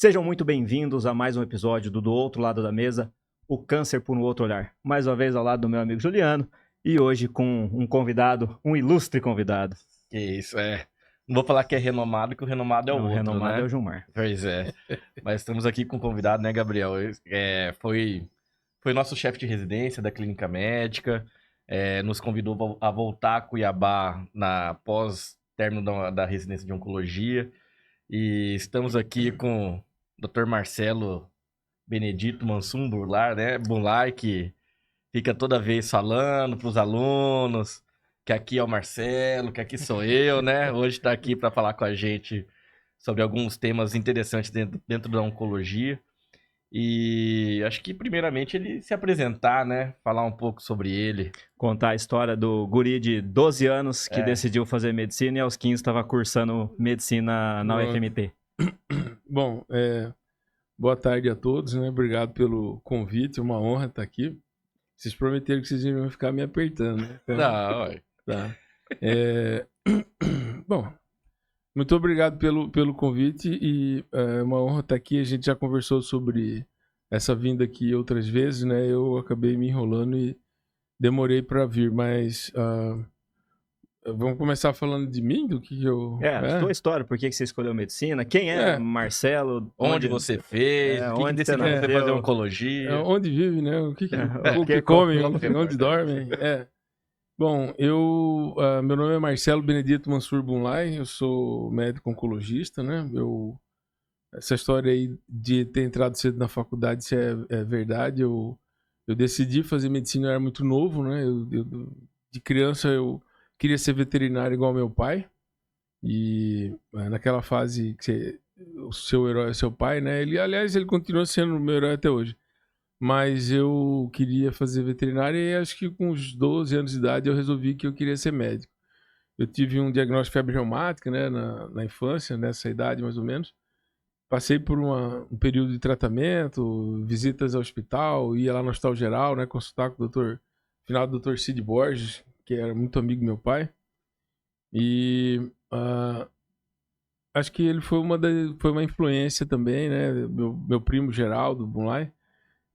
Sejam muito bem-vindos a mais um episódio do Outro Lado da Mesa, o câncer por um outro olhar. Mais uma vez ao lado do meu amigo Juliano e hoje com um convidado, um ilustre convidado. Que isso, Não vou falar que é renomado, que o renomado é o outro, renomado né? é o Gilmar. Pois é. Mas estamos aqui com um convidado, né, Gabriel? Foi nosso chefe de residência da clínica médica, nos convidou a voltar a Cuiabá pós-término da residência de oncologia. E estamos aqui com o Dr. Marcelo Benedito Mansum Burlar, né? Burlar, que fica toda vez falando para os alunos que aqui é o Marcelo, que aqui sou eu, né? Hoje está aqui para falar com a gente sobre alguns temas interessantes dentro da oncologia. E acho que primeiramente ele se apresentar, né? Falar um pouco sobre ele. Contar a história do guri de 12 anos que decidiu fazer medicina e aos 15 estava cursando medicina na UFMT. Bom, boa tarde a todos, né? Obrigado pelo convite, uma honra estar aqui. Vocês prometeram que vocês iam ficar me apertando, né? Então, Não, tá. Bom, muito obrigado pelo convite e é uma honra estar aqui. A gente já conversou sobre essa vinda aqui outras vezes, né? Eu acabei me enrolando e demorei para vir, mas vamos começar falando de mim, do que eu... Sua história, por que você escolheu medicina, quem é Marcelo, onde você fez, o que decidiu você fazer oncologia. Onde vive, né? O que come, onde dorme. Bom, meu nome é Marcelo Benedito Mansur Bunlai, eu sou médico oncologista, né? Essa história aí de ter entrado cedo na faculdade, isso é verdade. Eu decidi fazer medicina, eu era muito novo, né? De criança eu queria ser veterinário igual meu pai. E naquela fase que o seu herói é seu pai, né? Aliás, ele continua sendo o meu herói até hoje. Mas eu queria fazer veterinária e acho que com uns 12 anos de idade eu resolvi que eu queria ser médico. Eu tive um diagnóstico de febre reumática, né, na infância, nessa idade mais ou menos. Passei por um período de tratamento, visitas ao hospital, ia lá no Hospital Geral, né, consultar com o finado Dr. Cid Borges, que era muito amigo do meu pai. E acho que ele foi uma influência também, né, meu primo Geraldo Bunlai.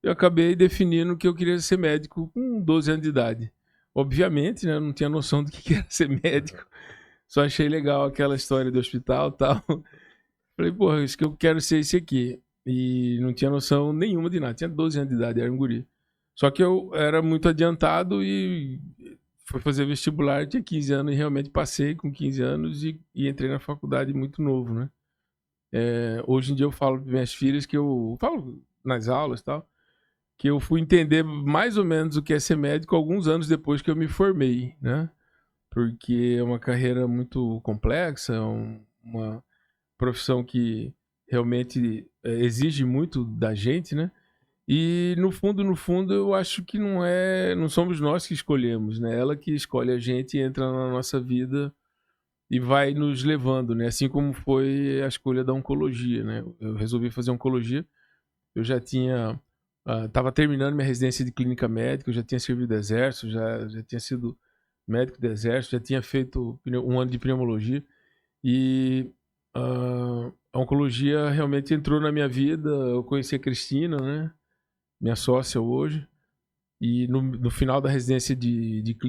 Eu acabei definindo que eu queria ser médico com 12 anos de idade. Obviamente, né, eu não tinha noção do que era ser médico. Só achei legal aquela história do hospital e tal. Falei, porra, isso que eu quero ser esse aqui. E não tinha noção nenhuma de nada. Tinha 12 anos de idade, era um guri. Só que eu era muito adiantado e fui fazer vestibular, tinha 15 anos e realmente passei com 15 anos e entrei na faculdade muito novo, né? Hoje em dia eu falo para minhas filhas que eu falo nas aulas e tal, que eu fui entender mais ou menos o que é ser médico alguns anos depois que eu me formei, né? Porque é uma carreira muito complexa, uma profissão que realmente exige muito da gente, né? E no fundo, eu acho que não somos nós que escolhemos, né? Ela que escolhe a gente, entra na nossa vida e vai nos levando, né? Assim como foi a escolha da oncologia, né? Eu resolvi fazer oncologia, eu já tinha... Estava terminando minha residência de clínica médica, eu já tinha servido do exército, já tinha sido médico do exército, já tinha feito um ano de pneumologia e a oncologia realmente entrou na minha vida. Eu conheci a Cristina, né, minha sócia hoje, e no final da residência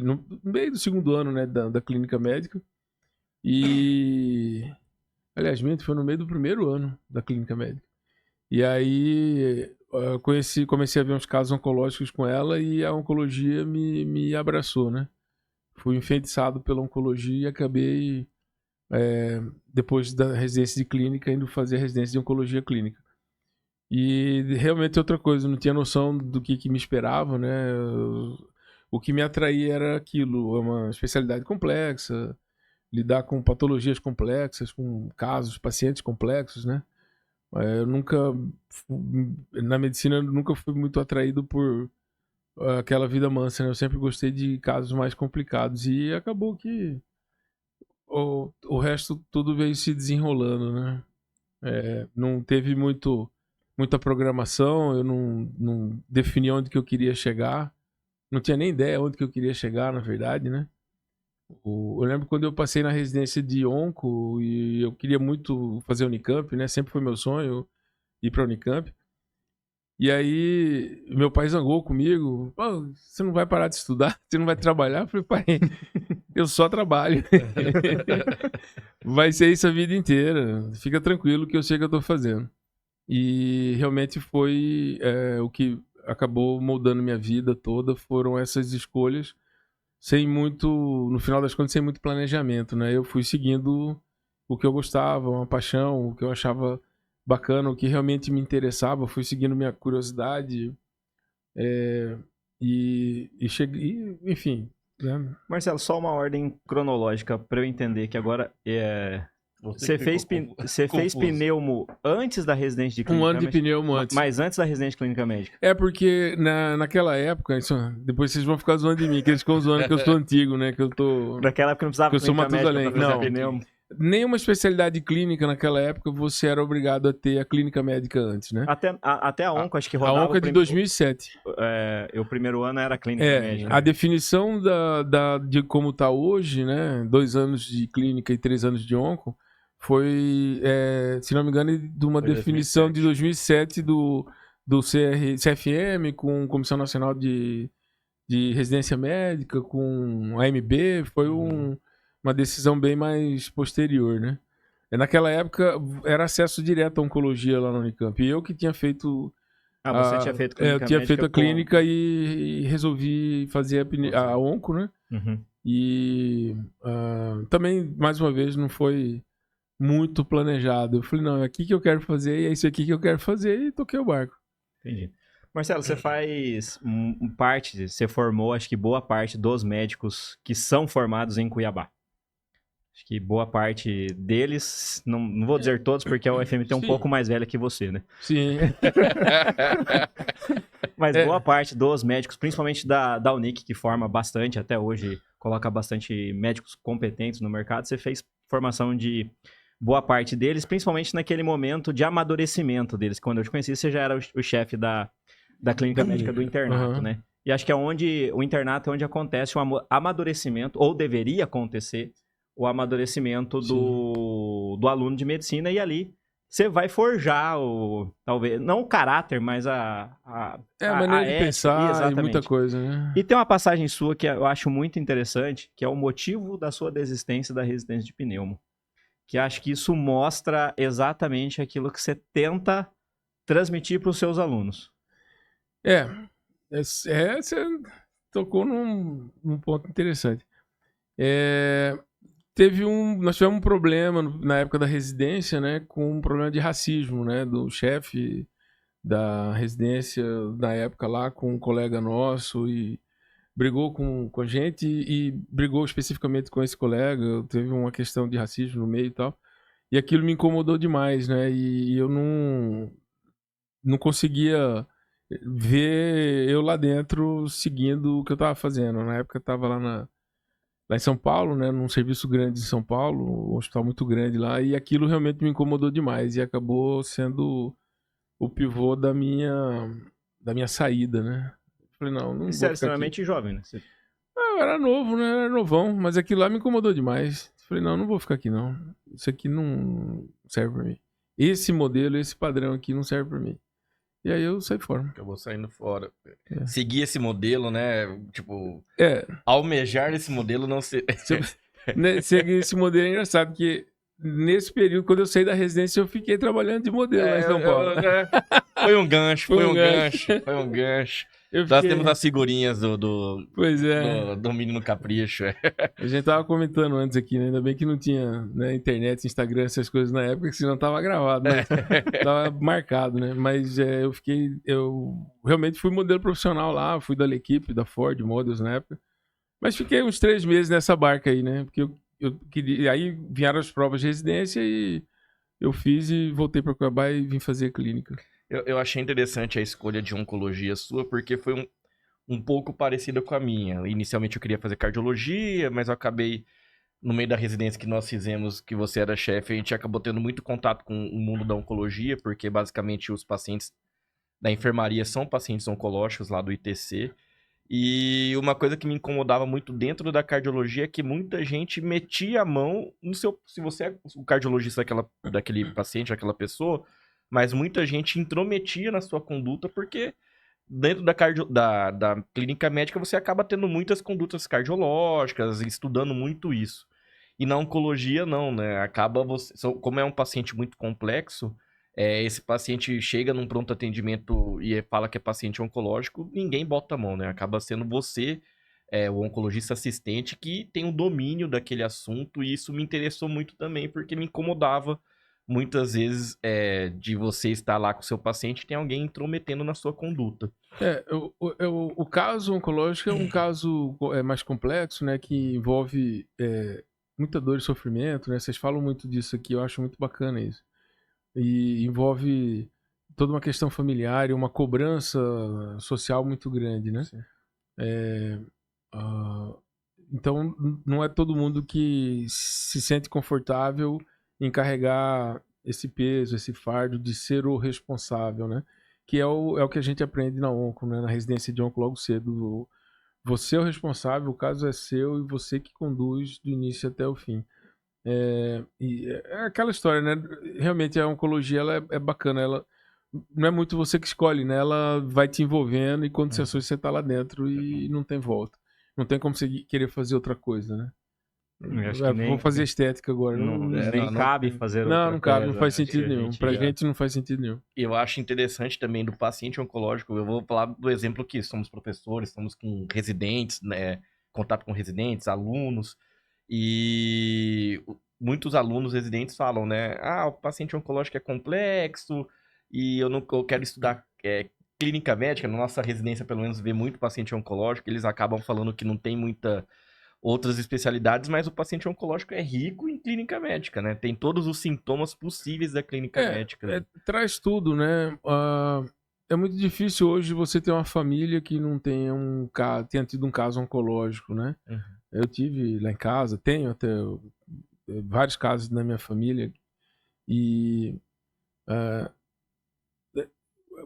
no meio do segundo ano, né, da clínica médica, e aliás, foi no meio do primeiro ano da clínica médica. E aí comecei a ver uns casos oncológicos com ela e a oncologia me abraçou, né? Fui enfeitiçado pela oncologia e acabei, depois da residência de clínica, indo fazer a residência de oncologia clínica. E realmente outra coisa, eu não tinha noção do que me esperava, né? O que me atraía era aquilo, é uma especialidade complexa, lidar com patologias complexas, com casos, pacientes complexos, né? Na medicina, eu nunca fui muito atraído por aquela vida mansa, né? Eu sempre gostei de casos mais complicados e acabou que o resto tudo veio se desenrolando, né? Não teve muita programação, eu não defini onde que eu queria chegar, não tinha nem ideia onde que eu queria chegar, na verdade, né? Eu lembro quando eu passei na residência de onco e eu queria muito fazer Unicamp, né? Sempre foi meu sonho. ir pra Unicamp. E aí, meu pai zangou comigo. Pô, você não vai parar de estudar? Você não vai trabalhar? Eu falei, pai, eu só trabalho. Vai ser isso a vida inteira. Fica tranquilo que eu sei o que eu tô fazendo. E realmente foi o que acabou moldando minha vida toda. Foram essas escolhas sem muito, no final das contas, sem muito planejamento, né? Eu fui seguindo o que eu gostava, uma paixão, o que eu achava bacana, o que realmente me interessava, fui seguindo minha curiosidade e cheguei, enfim, né? Marcelo, só uma ordem cronológica para eu entender que agora você fez pneumo antes da residência de clínica Um ano de médica? pneumo antes. Mas antes da residência de clínica médica. É porque naquela época, depois vocês vão ficar zoando de mim, que eles ficam zoando que eu sou antigo, né? Que eu tô. Naquela época não precisava Que eu sou clínica médica Matusalém. pra fazer Não. pneumo. Nenhuma especialidade clínica naquela época você era obrigado a ter a clínica médica antes, né? Até a onco, acho que A rodava. ONCA é de 2007. O primeiro ano era clínica médica. A definição de como está hoje, né? 2 anos de clínica e 3 anos de onco, foi, se não me engano, de uma Foi definição de 2007 do CFM, com Comissão Nacional de Residência Médica, com a AMB, foi uma decisão bem mais posterior, né? Naquela época, era acesso direto à oncologia lá na Unicamp. E eu que tinha feito... Você tinha feito clínica eu tinha médica feito a clínica e resolvi fazer a onco, né? Uhum. E também, mais uma vez, não foi muito planejado. Eu falei, não, é aqui que eu quero fazer, e é isso aqui que eu quero fazer, e toquei o barco. Entendi. Marcelo, você faz parte, você formou, acho que boa parte dos médicos que são formados em Cuiabá. Acho que boa parte deles, não vou dizer todos, porque a UFMT é um Sim. pouco mais velha que você, né? Sim. Mas boa parte dos médicos, principalmente da Unic, que forma bastante, até hoje coloca bastante médicos competentes no mercado, você fez formação de boa parte deles, principalmente naquele momento de amadurecimento deles. Quando eu te conheci, você já era o chefe da clínica médica do internato, né? E acho que o internato é onde acontece o amadurecimento, ou deveria acontecer, o amadurecimento do aluno de medicina, e ali você vai forjar talvez, não o caráter, mas a maneira de pensar exatamente. E muita coisa, né? E tem uma passagem sua que eu acho muito interessante, que é o motivo da sua desistência da residência de pneumo. Que acho que isso mostra exatamente aquilo que você tenta transmitir para os seus alunos. Você tocou num ponto interessante. Nós tivemos um problema na época da residência, né, com um problema de racismo, né, do chefe da residência na época lá com um colega nosso e brigou com a gente e brigou especificamente com esse colega. Teve uma questão de racismo no meio e tal. E aquilo me incomodou demais, né? E eu não conseguia ver eu lá dentro seguindo o que eu tava fazendo. Na época eu tava lá em São Paulo, né? Num serviço grande em São Paulo, um hospital muito grande lá. E aquilo realmente me incomodou demais. E acabou sendo o pivô da minha saída, né? Falei, não Você era extremamente jovem, né? Eu era novo, né? Era novão, mas aquilo lá me incomodou demais. Falei, não vou ficar aqui, não. Isso aqui não serve pra mim. Esse modelo, esse padrão aqui não serve pra mim. E aí eu saí fora. Acabou saindo fora. Seguir esse modelo, né? Tipo, almejar esse modelo não ser... Seguir esse modelo é engraçado, porque nesse período, quando eu saí da residência, eu fiquei trabalhando de modelo lá em São Paulo. Foi um gancho. Nós temos as figurinhas do Menino Capricho. A gente tava comentando antes aqui, né? Ainda bem que não tinha, né, internet, Instagram, essas coisas na época, que senão tava gravado, né? Tava marcado, né? Mas eu realmente fui modelo profissional lá, fui da equipe, da Ford Models na época. Mas fiquei uns 3 meses nessa barca aí, né? Porque eu queria... Aí vieram as provas de residência e eu fiz e voltei para Cuiabá e vim fazer clínica. Eu achei interessante a escolha de oncologia sua, porque foi um pouco parecida com a minha. Inicialmente eu queria fazer cardiologia, mas eu acabei, no meio da residência que nós fizemos, que você era chefe, a gente acabou tendo muito contato com o mundo da oncologia, porque basicamente os pacientes da enfermaria são pacientes oncológicos lá do ITC. E uma coisa que me incomodava muito dentro da cardiologia é que muita gente metia a mão no seu... Se você é o cardiologista daquele paciente, daquela pessoa, mas muita gente intrometia na sua conduta porque dentro da clínica médica você acaba tendo muitas condutas cardiológicas, estudando muito isso. E na oncologia não, né? Acaba como é um paciente muito complexo, esse paciente chega num pronto atendimento e fala que é paciente oncológico, ninguém bota a mão, né? Acaba sendo você, o oncologista assistente, que tem o domínio daquele assunto, e isso me interessou muito também, porque me incomodava muitas vezes de você estar lá com o seu paciente e tem alguém intrometendo na sua conduta. O caso oncológico é um caso mais complexo, né? Que envolve muita dor e sofrimento, né? Vocês falam muito disso aqui, eu acho muito bacana isso. E envolve toda uma questão familiar e uma cobrança social muito grande, né? Então, não é todo mundo que se sente confortável em carregar esse peso, esse fardo de ser o responsável, né? Que é o que a gente aprende na onco, né? Na residência de onco logo cedo. Você é o responsável, o caso é seu e você que conduz do início até o fim. É aquela história, né? Realmente a oncologia ela é bacana, ela não é muito você que escolhe, né? Ela vai te envolvendo e quando você tá lá dentro e não tem volta. Não tem como você querer fazer outra coisa, né? Vou fazer estética agora. Nem cabe fazer outra coisa. Não cabe, não faz sentido nenhum. gente Pra gente não faz sentido nenhum. Eu acho interessante também do paciente oncológico, eu vou falar do exemplo que somos professores, estamos com residentes, né? Contato com residentes, alunos, e muitos alunos residentes falam, né? O paciente oncológico é complexo e eu quero estudar clínica médica. Na nossa residência, pelo menos, vê muito paciente oncológico. Eles acabam falando que não tem muita outras especialidades, mas o paciente oncológico é rico em clínica médica, né? Tem todos os sintomas possíveis da clínica médica. Né? Traz tudo, né? É muito difícil hoje você ter uma família que não tenha tido um caso oncológico, né? Uhum. Eu tive lá em casa, tenho até vários casos na minha família e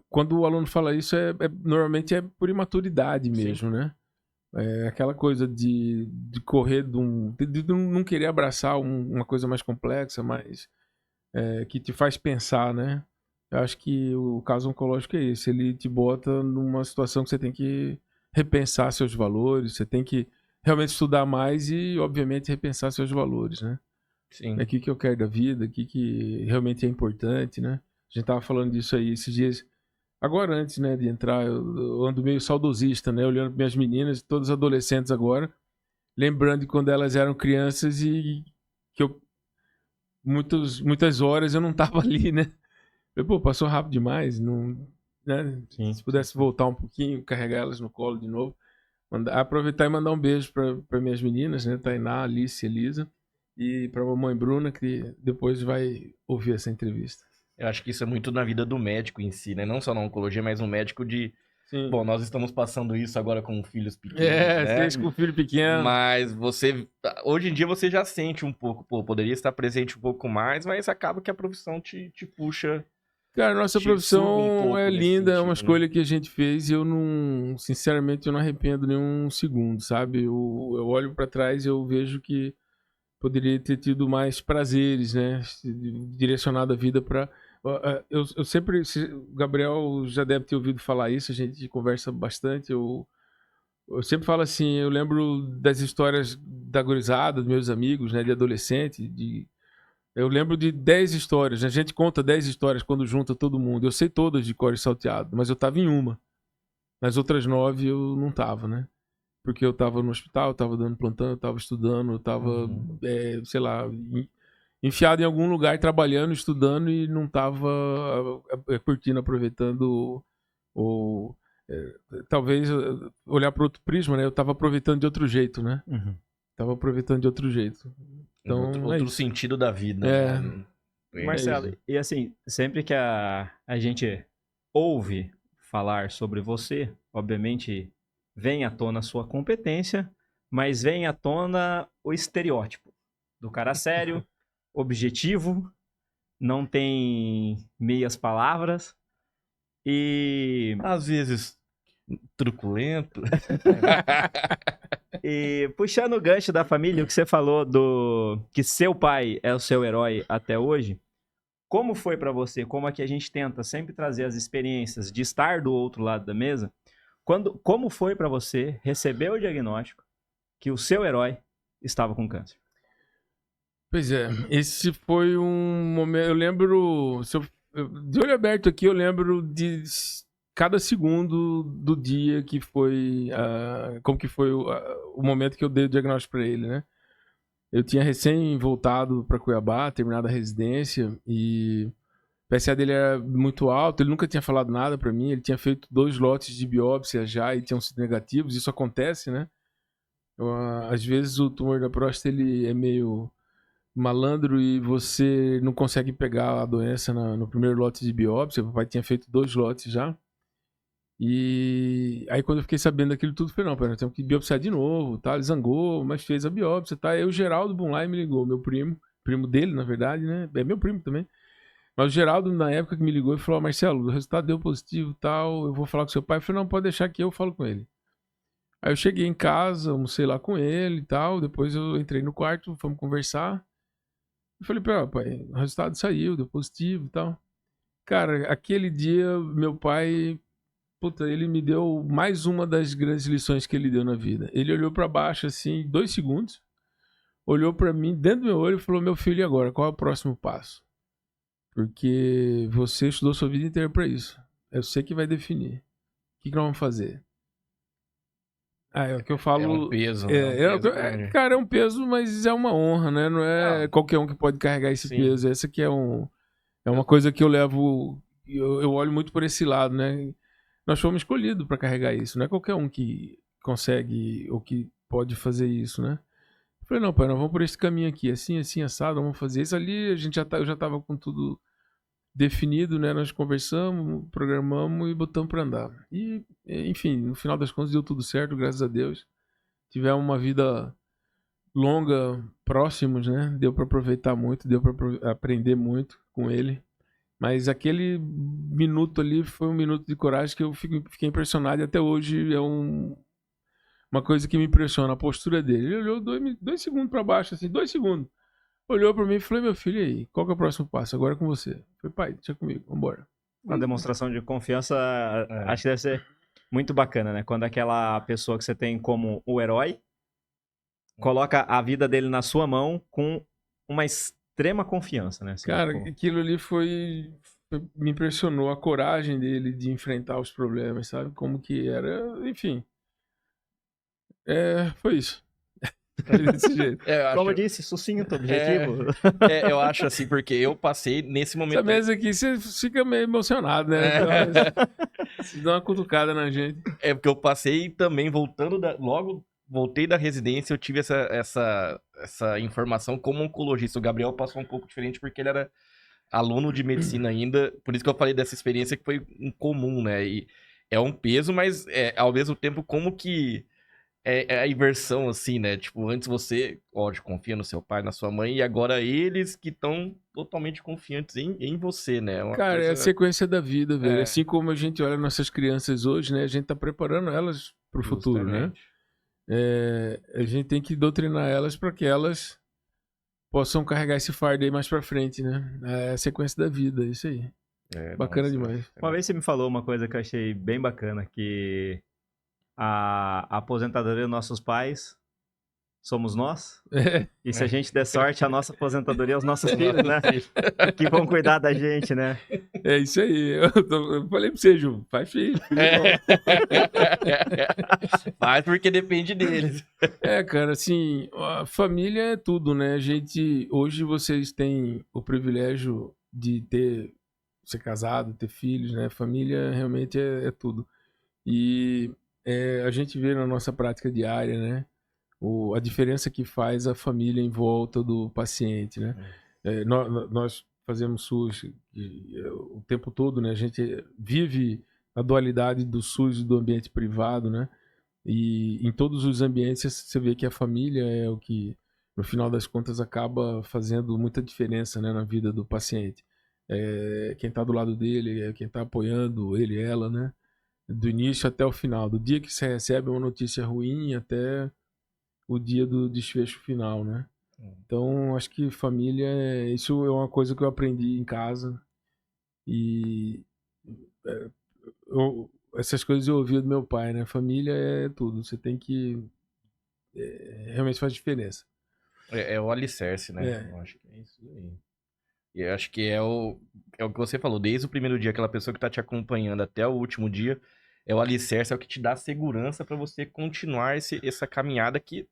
quando o aluno fala isso, normalmente é por imaturidade mesmo, Sim. né? É aquela coisa de correr de não querer abraçar uma coisa mais complexa, mas que te faz pensar, né? Eu acho que o caso oncológico é esse, ele te bota numa situação que você tem que repensar seus valores, você tem que realmente estudar mais e, obviamente, repensar seus valores, né? Sim. O que eu quero da vida, o que realmente é importante, né? A gente tava falando disso aí esses dias. Agora, antes, né, de entrar, eu ando meio saudosista, né? Olhando para minhas meninas, todas adolescentes agora, lembrando de quando elas eram crianças e que muitas horas eu não tava ali, né? Passou rápido demais, não, né? Sim. Se pudesse voltar um pouquinho, carregar elas no colo de novo. Aproveitar e mandar um beijo para minhas meninas, né? Tainá, Alice, Elisa. E para a mamãe Bruna, que depois vai ouvir essa entrevista. Eu acho que isso é muito na vida do médico em si, né? Não só na oncologia, mas um médico de... Sim. Bom, nós estamos passando isso agora com filhos pequenos, né? Vocês com filho pequeno. Mas hoje em dia você já sente um pouco, poderia estar presente um pouco mais, mas acaba que a profissão te puxa... Cara, nossa profissão é linda, é uma escolha que a gente fez e sinceramente, eu não arrependo nenhum segundo, sabe? Eu olho para trás e eu vejo que poderia ter tido mais prazeres, né? Direcionado a vida para... Eu sempre... O Gabriel já deve ter ouvido falar isso, a gente conversa bastante. Eu sempre falo assim, eu lembro das histórias da gurizada, dos meus amigos, né? De adolescente, eu lembro de 10 histórias, né? A gente conta 10 histórias quando junta todo mundo. Eu sei todas de cor e salteado, mas eu tava em uma. Nas outras 9 eu não tava, né? Porque eu tava no hospital, eu tava dando plantão, eu tava estudando, eu tava, sei lá, enfiado em algum lugar, trabalhando, estudando e não tava curtindo, aproveitando talvez olhar para outro prisma, né? Eu tava aproveitando de outro jeito, né? Uhum. Tava aproveitando de outro jeito. Então, outro sentido da vida. Né? Marcelo, e assim, sempre que a gente ouve falar sobre você, obviamente vem à tona a sua competência, mas vem à tona o estereótipo do cara sério, objetivo, não tem meias palavras e... às vezes truculento. E puxando o gancho da família, o que você falou que seu pai é o seu herói até hoje, como foi para você? Como é que a gente tenta sempre trazer as experiências de estar do outro lado da mesa? Como foi para você receber o diagnóstico que o seu herói estava com câncer? Pois é, esse foi um momento. Eu lembro. De olho aberto aqui, eu lembro de cada segundo do dia que foi. Como que foi o momento que eu dei o diagnóstico para ele, né? Eu tinha recém voltado para Cuiabá, terminado a residência, e o PSA dele era muito alto, ele nunca tinha falado nada para mim, ele tinha feito 2 lotes de biópsia já e tinham sido negativos, isso acontece, né? Às vezes o tumor da próstata ele é meio malandro e você não consegue pegar a doença no primeiro lote de biópsia. O papai tinha feito 2 lotes já. E aí quando eu fiquei sabendo daquilo tudo, eu falei, não, pera, temos que biopsiar de novo, tá? Ele zangou, mas fez a biópsia, tá? Aí o Geraldo Bunlai me ligou, meu primo dele, na verdade, né? É meu primo também. Mas o Geraldo, na época que me ligou, ele falou, Marcelo, o resultado deu positivo, tal, eu vou falar com seu pai. Eu falei, não, pode deixar que eu falo com ele. Aí eu cheguei em casa, almocei lá com ele e tal, depois eu entrei no quarto, fomos conversar. Eu falei, pai, o resultado saiu, deu positivo e tal. Cara, aquele dia, meu pai, puta, ele me deu mais uma das grandes lições que ele deu na vida. Ele olhou pra baixo, assim, 2 segundos, olhou pra mim, dentro do meu olho e falou, meu filho, e agora? Qual é o próximo passo? Porque você estudou sua vida inteira pra isso. É você que vai definir. O que nós vamos fazer? É o que eu falo. É um peso, né? Cara, é um peso, mas é uma honra, né? Não é qualquer um que pode carregar esse peso. Essa que é uma coisa que eu levo. Eu olho muito por esse lado, né? Nós fomos escolhidos para carregar isso. Não é qualquer um que consegue ou que pode fazer isso, né? Eu falei, não, pai, nós vamos por esse caminho aqui, assim, assim, assado, vamos fazer isso ali. Eu já tava com tudo definido, né? Nós conversamos, programamos e botamos para andar. E, enfim, no final das contas deu tudo certo, graças a Deus. Tivemos uma vida longa, próximos, né? Deu para aproveitar muito, deu para aprender muito com ele. Mas aquele minuto ali foi um minuto de coragem que eu fiquei impressionado e até hoje é uma coisa que me impressiona, a postura dele. Ele olhou 2 segundos para baixo, assim, 2 segundos. Olhou para mim e falou, meu filho, e aí? Qual que é o próximo passo? Agora é com você. Eu falei, pai, deixa comigo, vambora. Uma demonstração de confiança, acho que deve ser muito bacana, né? Quando aquela pessoa que você tem como o herói coloca a vida dele na sua mão com uma extrema confiança, né? Assim, cara, aquilo ali me impressionou, a coragem dele de enfrentar os problemas, sabe? Como que era, enfim. Foi isso. Desse jeito. Como eu disse, sucinto, objetivo. Eu acho assim, porque eu passei nesse momento. Essa mesa aqui, você fica meio emocionado, né? Você dá uma cutucada na gente. É porque eu passei também, logo voltei da residência, eu tive essa informação como oncologista. O Gabriel passou um pouco diferente porque ele era aluno de medicina ainda, por isso que eu falei dessa experiência que foi incomum, né? E é um peso, mas ao mesmo tempo como que é a inversão, assim, né? Tipo, antes você, óbvio, confia no seu pai, na sua mãe, e agora eles que estão totalmente confiantes em você, né? Cara, é a sequência da vida, velho. Assim como a gente olha nossas crianças hoje, né? A gente tá preparando elas pro futuro, né? A gente tem que doutrinar elas para que elas possam carregar esse fardo aí mais pra frente, né? É a sequência da vida, isso aí. Bacana demais. Uma vez você me falou uma coisa que eu achei bem bacana, que a aposentadoria dos nossos pais somos nós. E se a gente der sorte, a nossa aposentadoria é os nossos filhos, né? Que vão cuidar da gente, né? É isso aí. Eu falei pra você, Ju, faz filho. Faz porque depende deles. Cara, assim, a família é tudo, né? Hoje vocês têm o privilégio de ser casado, ter filhos, né? Família realmente é tudo. E a gente vê na nossa prática diária, né? A diferença que faz a família em volta do paciente, né? Nós fazemos SUS o tempo todo, né? A gente vive a dualidade do SUS e do ambiente privado, né? E em todos os ambientes você vê que a família é o que, no final das contas, acaba fazendo muita diferença, né, na vida do paciente. Quem está do lado dele, quem está apoiando ele, ela, né? Do início até o final, do dia que você recebe uma notícia ruim até o dia do desfecho final, né? Então, acho que família, isso é uma coisa que eu aprendi em casa. E essas coisas eu ouvi do meu pai, né? Família é tudo. Você tem que... realmente faz diferença. É o alicerce, né? É. Eu acho que é isso aí. E eu acho que é o que você falou, desde o primeiro dia, aquela pessoa que tá te acompanhando até o último dia, é o alicerce, é o que te dá segurança pra você continuar essa caminhada que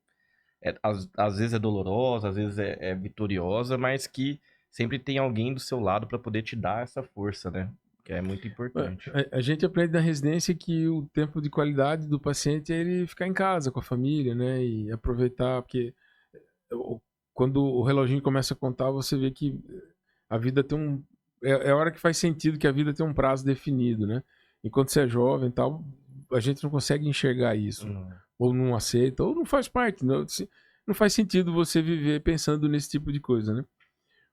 às vezes é dolorosa, às vezes é vitoriosa, mas que sempre tem alguém do seu lado pra poder te dar essa força, né? Que é muito importante. A gente aprende na residência que o tempo de qualidade do paciente é ele ficar em casa com a família, né? E aproveitar, porque quando o reloginho começa a contar, você vê que a vida tem um... É a hora que faz sentido que a vida tem um prazo definido, né? Enquanto você é jovem e tal, a gente não consegue enxergar isso. Ou não aceita, ou não faz parte. Não faz sentido você viver pensando nesse tipo de coisa, né?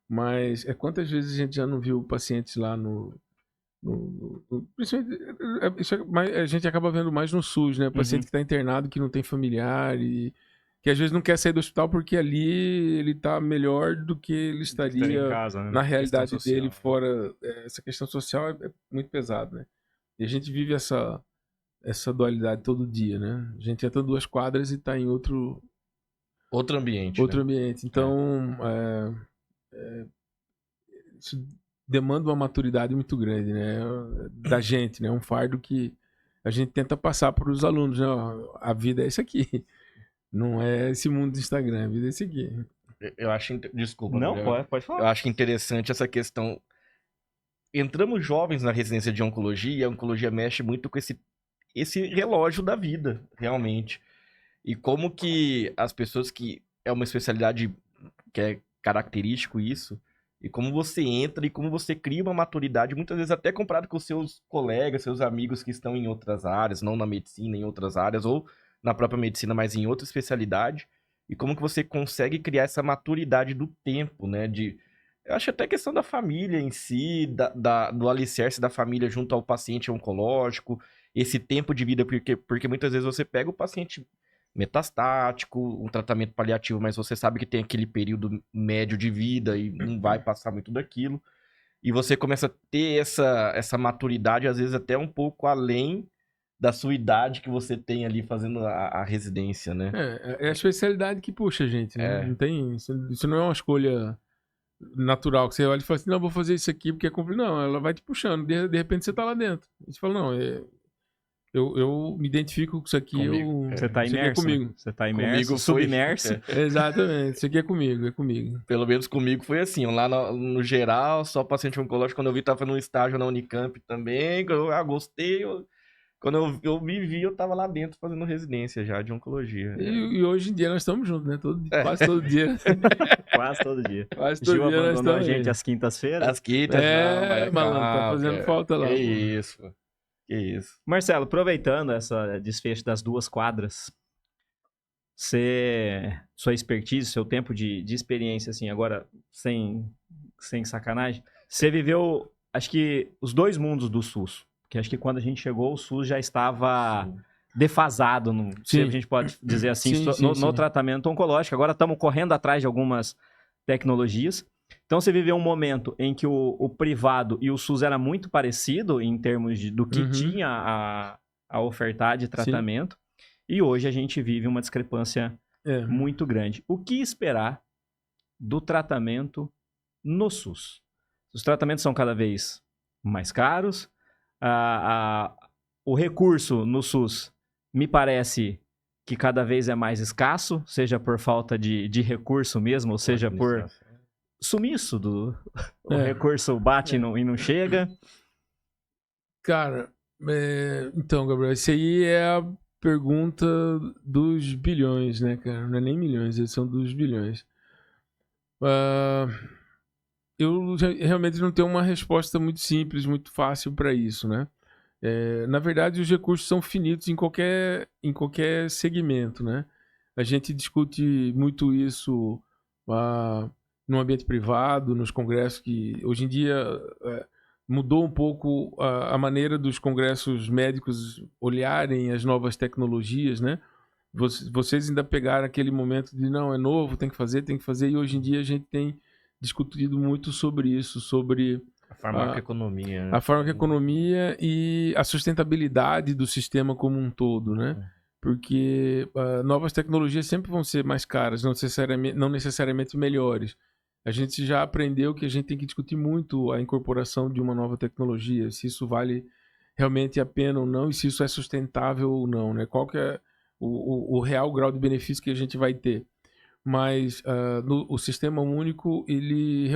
Mas quantas vezes a gente já não viu pacientes lá principalmente, a gente acaba vendo mais no SUS, né? O paciente que está internado, que não tem familiar e que às vezes não quer sair do hospital porque ali ele está melhor do que ele estaria em casa, né? na realidade Questão social, dele fora. Essa questão social é muito pesada, né? E a gente vive essa dualidade todo dia, né? A gente entra 2 quadras e está em outro ambiente, né? ambiente. Então, isso demanda uma maturidade muito grande, né? Da gente, né? Um fardo que a gente tenta passar para os alunos, né? A vida é isso aqui. Não é esse mundo do Instagram, a vida é isso aqui. Eu acho... Desculpa, Não, Gabriel. pode falar. Eu acho interessante essa questão. Entramos jovens na residência de oncologia e a oncologia mexe muito com esse relógio da vida, realmente. E como que as pessoas que... É uma especialidade que é característico isso. E como você entra e como você cria uma maturidade, muitas vezes até comparado com seus colegas, seus amigos que estão em outras áreas, não na medicina, em outras áreas, ou na própria medicina, mas em outra especialidade. E como que você consegue criar essa maturidade do tempo, né? Eu acho até questão da família em si, do alicerce da família junto ao paciente oncológico, esse tempo de vida, porque muitas vezes você pega o paciente metastático, um tratamento paliativo, mas você sabe que tem aquele período médio de vida e não vai passar muito daquilo. E você começa a ter essa maturidade, às vezes até um pouco além da sua idade que você tem ali fazendo a residência, né? É a especialidade que puxa a gente, né? Não tem, isso não é uma escolha natural, que você olha e fala assim, não, vou fazer isso aqui porque é complicado. Não, ela vai te puxando, de repente você tá lá dentro. E você fala, não, eu me identifico com isso aqui, Você tá isso aqui é imerso, comigo. né? Você tá imerso, Comigo foi- submerso. Exatamente, isso aqui é comigo. Pelo menos comigo foi assim, lá no geral, só paciente oncológico, quando eu vi, tava fazendo um estágio na Unicamp também, eu gostei, quando eu me vi, eu tava lá dentro fazendo residência já de oncologia. E hoje em dia nós estamos juntos, né? Quase todo dia. Quase todo dia. Quase todo Gil dia nós abandonou a estamos gente aí. às quintas-feiras. As quitas, É, malandro, tá fazendo falta lá, Que pô. isso, pô. Que isso. Marcelo, aproveitando essa desfecho das 2 quadras, sua expertise, seu tempo de experiência, assim, agora, sem sacanagem, você viveu, acho que, os 2 mundos do SUS. Porque acho que quando a gente chegou, o SUS já estava defasado, se a gente pode dizer assim, no tratamento oncológico. Agora estamos correndo atrás de algumas tecnologias. Então você viveu um momento em que o privado e o SUS era muito parecido em termos do que tinha a ofertar de tratamento. E hoje a gente vive uma discrepância muito grande. O que esperar do tratamento no SUS? Os tratamentos são cada vez mais caros. O recurso no SUS me parece que cada vez é mais escasso, seja por falta de recurso mesmo, ou seja por sumiço o recurso bate e não chega. Cara, então, Gabriel, isso aí é a pergunta dos bilhões, né, cara? Não é nem milhões, eles são dos bilhões. Eu realmente não tenho uma resposta muito simples, muito fácil para isso, né? Na verdade, os recursos são finitos em qualquer segmento, né? A gente discute muito isso no ambiente privado, nos congressos, que hoje em dia mudou um pouco a maneira dos congressos médicos olharem as novas tecnologias, né? Vocês ainda pegaram aquele momento de não, é novo, tem que fazer, e hoje em dia a gente tem discutido muito sobre isso, sobre A farmacoeconomia, né? a farmacoeconomia e a sustentabilidade do sistema como um todo, né? Porque novas tecnologias sempre vão ser mais caras, não necessariamente melhores. A gente já aprendeu que a gente tem que discutir muito a incorporação de uma nova tecnologia, se isso vale realmente a pena ou não e se isso é sustentável ou não, né? Qual que é o real grau de benefício que a gente vai ter. Mas o sistema único, ele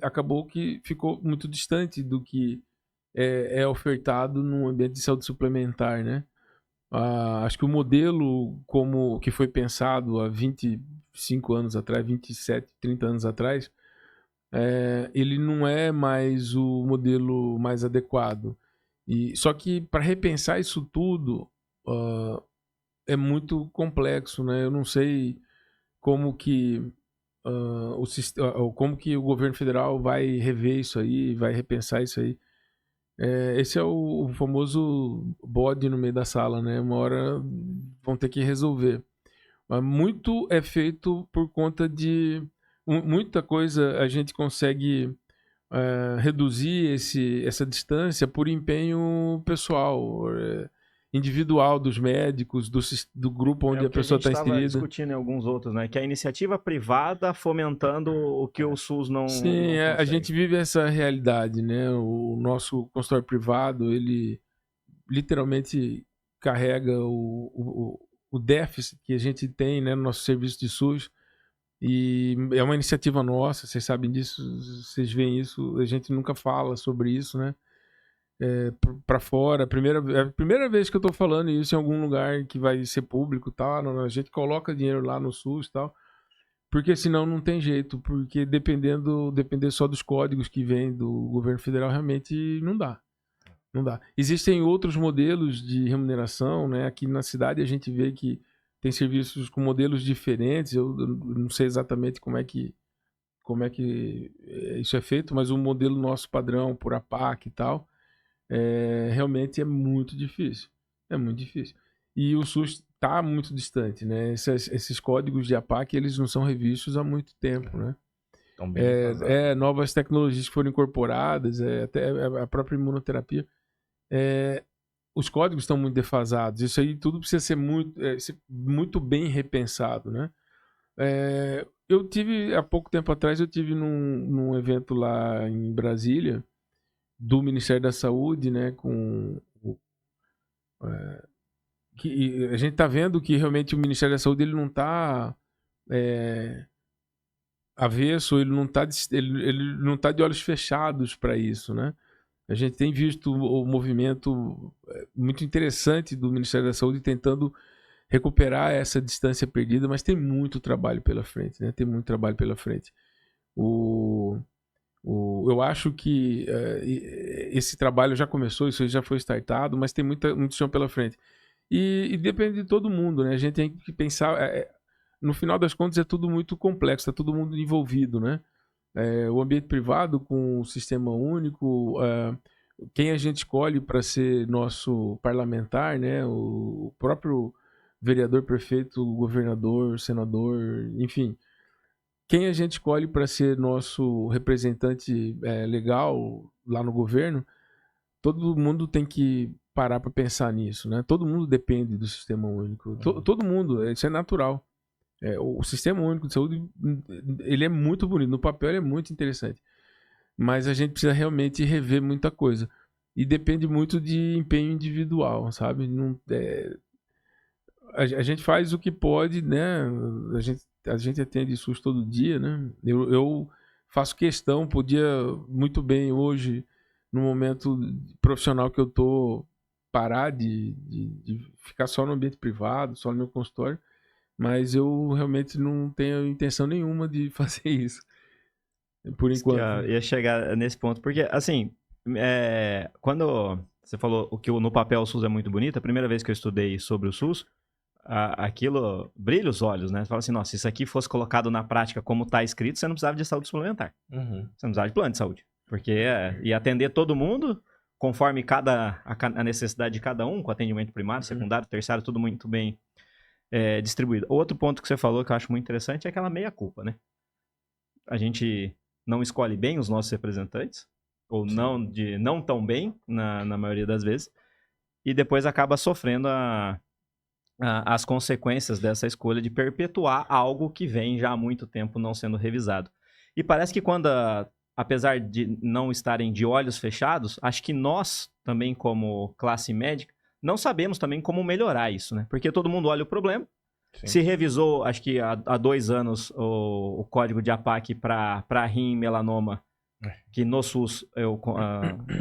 acabou que ficou muito distante do que é ofertado no ambiente de saúde suplementar, né? Acho que o modelo como que foi pensado há 25 anos atrás, 27, 30 anos atrás, ele não é mais o modelo mais adequado. Só que para repensar isso tudo é muito complexo, né? Eu não sei como que como que o governo federal vai rever isso aí, vai repensar isso aí. Esse é o famoso bode no meio da sala, né? Uma hora vão ter que resolver. Mas muito é feito por conta de... Muita coisa a gente consegue reduzir essa distância por empenho pessoal, individual dos médicos, do grupo onde a pessoa está inserida. A gente estava discutindo em alguns outros, né? Que é a iniciativa privada fomentando o que o SUS não... Sim, a gente vive essa realidade, né? O nosso consultório privado, ele literalmente carrega o déficit que a gente tem, né, no nosso serviço de SUS. E é uma iniciativa nossa, vocês sabem disso, vocês veem isso, a gente nunca fala sobre isso, né? Para fora, é a primeira vez que eu tô falando isso em algum lugar que vai ser público, tá? A gente coloca dinheiro lá no SUS e tal, porque senão não tem jeito, porque depender só dos códigos que vêm do governo federal, realmente não dá. Existem outros modelos de remuneração, né? Aqui na cidade a gente vê que tem serviços com modelos diferentes, eu não sei exatamente como é que isso é feito, mas o modelo nosso padrão por APAC e tal, realmente é muito difícil. É muito difícil. E o SUS está muito distante, né? Esses códigos de APAC, eles não são revistos há muito tempo, né? Novas tecnologias que foram incorporadas, até a própria imunoterapia. Os códigos estão muito defasados. Isso aí tudo precisa ser muito bem repensado, né? Eu tive, há pouco tempo atrás, num evento lá em Brasília, do Ministério da Saúde, né, que a gente está vendo que realmente o Ministério da Saúde ele não está avesso, ele não tá de olhos fechados para isso, né? A gente tem visto o movimento muito interessante do Ministério da Saúde tentando recuperar essa distância perdida, mas tem muito trabalho pela frente, né? Tem muito trabalho pela frente. Eu acho que esse trabalho já começou, isso já foi startado, mas tem muito chão pela frente. E depende de todo mundo, né? A gente tem que pensar... no final das contas é tudo muito complexo, está todo mundo envolvido, né? O ambiente privado com o sistema único, quem a gente escolhe para ser nosso parlamentar, né? O próprio vereador, prefeito, governador, senador, enfim... Quem a gente escolhe para ser nosso representante legal lá no governo, todo mundo tem que parar para pensar nisso, né? Todo mundo depende do sistema único. Todo mundo, isso é natural. O sistema único de saúde, ele é muito bonito. No papel ele é muito interessante. Mas a gente precisa realmente rever muita coisa. E depende muito de empenho individual, sabe? A gente faz o que pode, né? A gente atende SUS todo dia, né? Eu faço questão, podia muito bem hoje, no momento profissional que eu tô, parar de ficar só no ambiente privado, só no meu consultório, mas eu realmente não tenho intenção nenhuma de fazer isso, por enquanto. Ia chegar nesse ponto, porque, assim, quando você falou que no papel o SUS é muito bonito, a primeira vez que eu estudei sobre o SUS, aquilo brilha os olhos, né? Você fala assim, nossa, se isso aqui fosse colocado na prática como está escrito, você não precisava de saúde suplementar. Você não precisava de plano de saúde. Porque ia atender todo mundo, conforme a necessidade de cada um, com atendimento primário, secundário, terciário, tudo muito bem distribuída. Outro ponto que você falou que eu acho muito interessante é aquela meia-culpa, né? A gente não escolhe bem os nossos representantes, ou não tão bem, na maioria das vezes, e depois acaba sofrendo as consequências dessa escolha de perpetuar algo que vem já há muito tempo não sendo revisado. E parece que apesar de não estarem de olhos fechados, acho que nós, também como classe médica, não sabemos também como melhorar isso, né? Porque todo mundo olha o problema. Sim. Se revisou, acho que há 2 anos, o código de APAC para rim e melanoma, que no SUS eu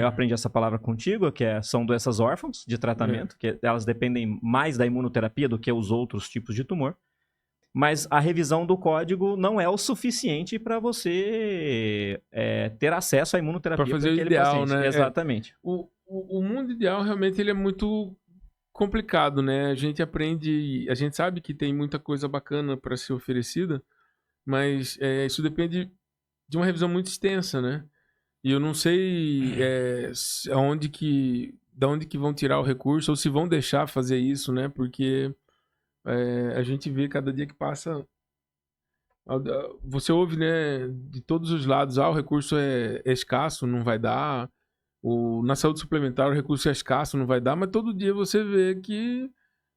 aprendi essa palavra contigo, que são doenças órfãs de tratamento, que elas dependem mais da imunoterapia do que os outros tipos de tumor. Mas a revisão do código não é o suficiente para você ter acesso à imunoterapia para fazer o ideal, paciente. Né? Exatamente. O mundo ideal realmente ele é muito complicado, né? A gente aprende, a gente sabe que tem muita coisa bacana para ser oferecida, mas isso depende de uma revisão muito extensa, né? E eu não sei da onde que vão tirar o recurso ou se vão deixar fazer isso, né? Porque a gente vê cada dia que passa, você ouve, né, de todos os lados, o recurso é escasso, não vai dar. Na saúde suplementar o recurso é escasso, não vai dar, mas todo dia você vê que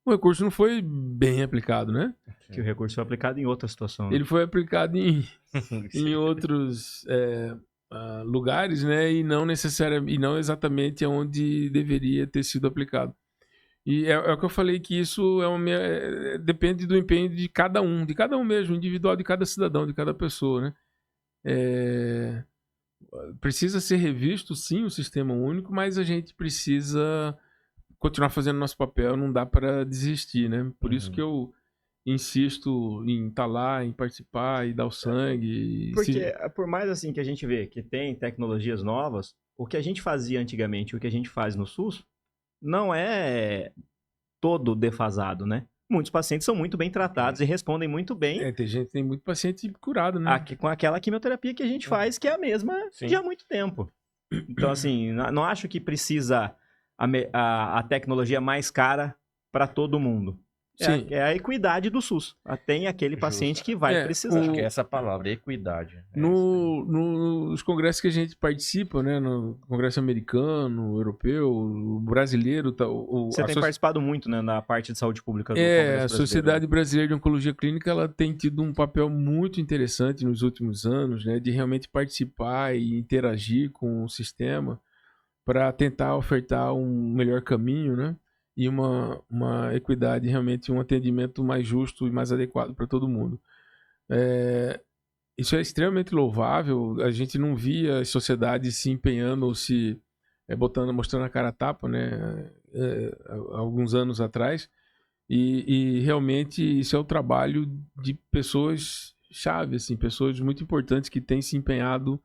o recurso não foi bem aplicado, né? Que o recurso foi aplicado em outra situação. Né? Ele foi aplicado em outros lugares, né? E não exatamente onde deveria ter sido aplicado. E é o que eu falei, que isso depende do empenho de cada um mesmo, individual de cada cidadão, de cada pessoa, né? Precisa ser revisto, sim, o sistema único, mas a gente precisa continuar fazendo nosso papel, não dá para desistir, né? Por isso que eu insisto em estar lá, em participar e dar o sangue. Porque por mais assim que a gente vê que tem tecnologias novas, o que a gente fazia antigamente, o que a gente faz no SUS, não é todo defasado, né? Muitos pacientes são muito bem tratados e respondem muito bem. Tem muito paciente curado, né? Com aquela quimioterapia que a gente faz, que é a mesma de há muito tempo. Então, assim, não acho que precisa a tecnologia mais cara para todo mundo. É a equidade do SUS. Tem aquele paciente que vai precisar. Acho que é essa palavra, equidade. Nos congressos que a gente participa, né? No congresso americano, europeu, o brasileiro... Você tem participado muito, né, na parte de saúde pública do Congresso. A Sociedade Brasileira de Oncologia Clínica, ela tem tido um papel muito interessante nos últimos anos, né? De realmente participar e interagir com o sistema para tentar ofertar um melhor caminho, né? E uma equidade, realmente um atendimento mais justo e mais adequado para todo mundo. Isso é extremamente louvável. A gente não via as sociedades se empenhando ou se mostrando a cara a tapa, né? Alguns anos atrás. E realmente isso é o trabalho de pessoas chave, assim, pessoas muito importantes que têm se empenhado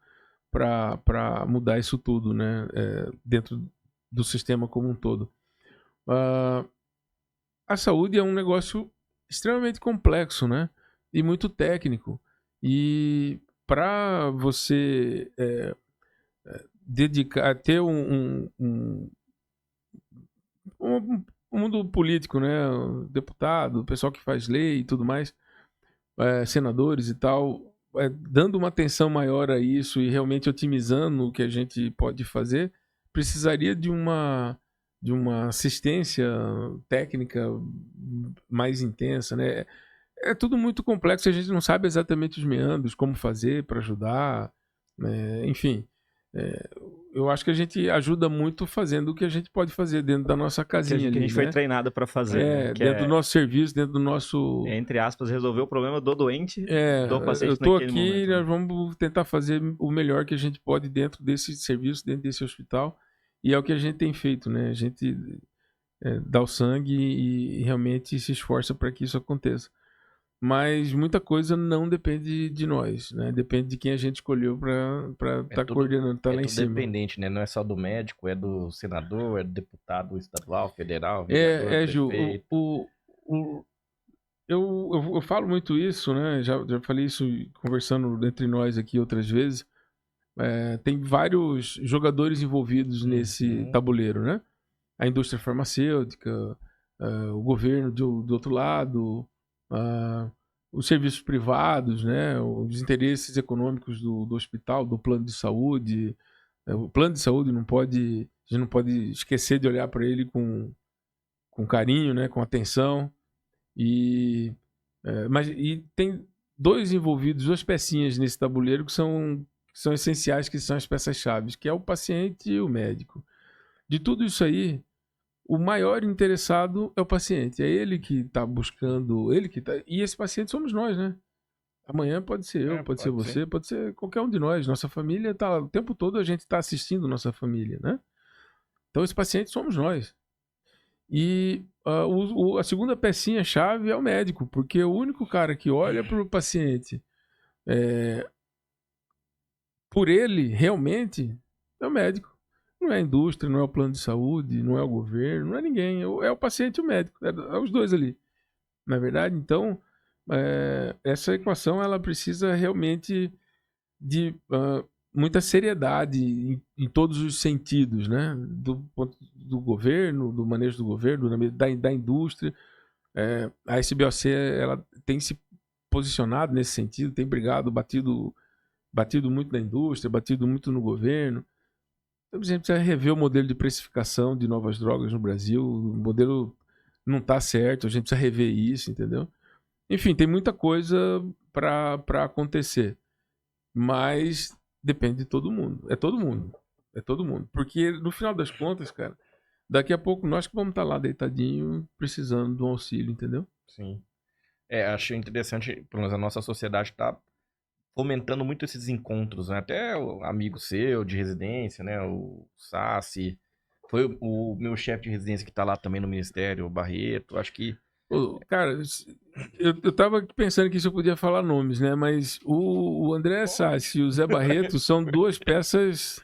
para mudar isso tudo, né? Dentro do sistema como um todo. A saúde é um negócio extremamente complexo, né? E muito técnico. E para você ter um mundo político, né? O deputado, o pessoal que faz lei e tudo mais, senadores e tal, dando uma atenção maior a isso e realmente otimizando o que a gente pode fazer, precisaria de uma assistência técnica mais intensa, né? É tudo muito complexo, a gente não sabe exatamente os meandros, como fazer para ajudar, né? Enfim, eu acho que a gente ajuda muito fazendo o que a gente pode fazer dentro da nossa casinha. Que a gente foi treinado para fazer. Dentro do nosso serviço, dentro do nosso... Entre aspas, resolver o problema do doente, do paciente. Eu estou aqui, nós vamos tentar fazer o melhor que a gente pode dentro desse serviço, dentro desse hospital. E é o que a gente tem feito, né? A gente dá o sangue e realmente se esforça para que isso aconteça. Mas muita coisa não depende de nós, né? Depende de quem a gente escolheu para estar coordenando, estar lá em cima. É dependente, né? Não é só do médico, é do senador, é do deputado estadual, federal, Gil, eu falo muito isso, né? Já falei isso conversando entre nós aqui outras vezes. Tem vários jogadores envolvidos nesse tabuleiro, né? A indústria farmacêutica, o governo do outro lado, os serviços privados, né, os interesses econômicos do hospital, do plano de saúde. O plano de saúde a gente não pode esquecer de olhar para ele com carinho, né, com atenção. Mas tem dois envolvidos, duas pecinhas nesse tabuleiro que são essenciais, que são as peças-chave, que é o paciente e o médico. De tudo isso aí, o maior interessado é o paciente. É ele que está buscando, e esse paciente somos nós, né? Amanhã pode ser eu, pode ser você, pode ser qualquer um de nós. Nossa família tá o tempo todo, a gente está assistindo nossa família, né? Então esse paciente somos nós. E a segunda pecinha-chave é o médico, porque o único cara que olha para o paciente por ele, realmente, é o médico. Não é a indústria, não é o plano de saúde, não é o governo, não é ninguém. É o paciente e o médico. É os dois ali. Na verdade, então, essa equação ela precisa realmente de muita seriedade em todos os sentidos, né? Do ponto do governo, do manejo do governo, da indústria. A SBOC ela tem se posicionado nesse sentido, tem brigado, batido muito na indústria, batido muito no governo. Então, a gente precisa rever o modelo de precificação de novas drogas no Brasil. O modelo não está certo, a gente precisa rever isso, entendeu? Enfim, tem muita coisa para acontecer. Mas depende de todo mundo. É todo mundo. É todo mundo. Porque no final das contas, cara, daqui a pouco nós que vamos estar lá deitadinho precisando de um auxílio, entendeu? Sim. Acho interessante, pelo menos a nossa sociedade está fomentando muito esses encontros, né? Até o amigo seu de residência, né? O Sassi. Foi o meu chefe de residência que está lá também no Ministério, o Barreto. Acho que... Cara, eu tava pensando que isso eu podia falar nomes, né? Mas o André Sassi e o Zé Barreto são duas peças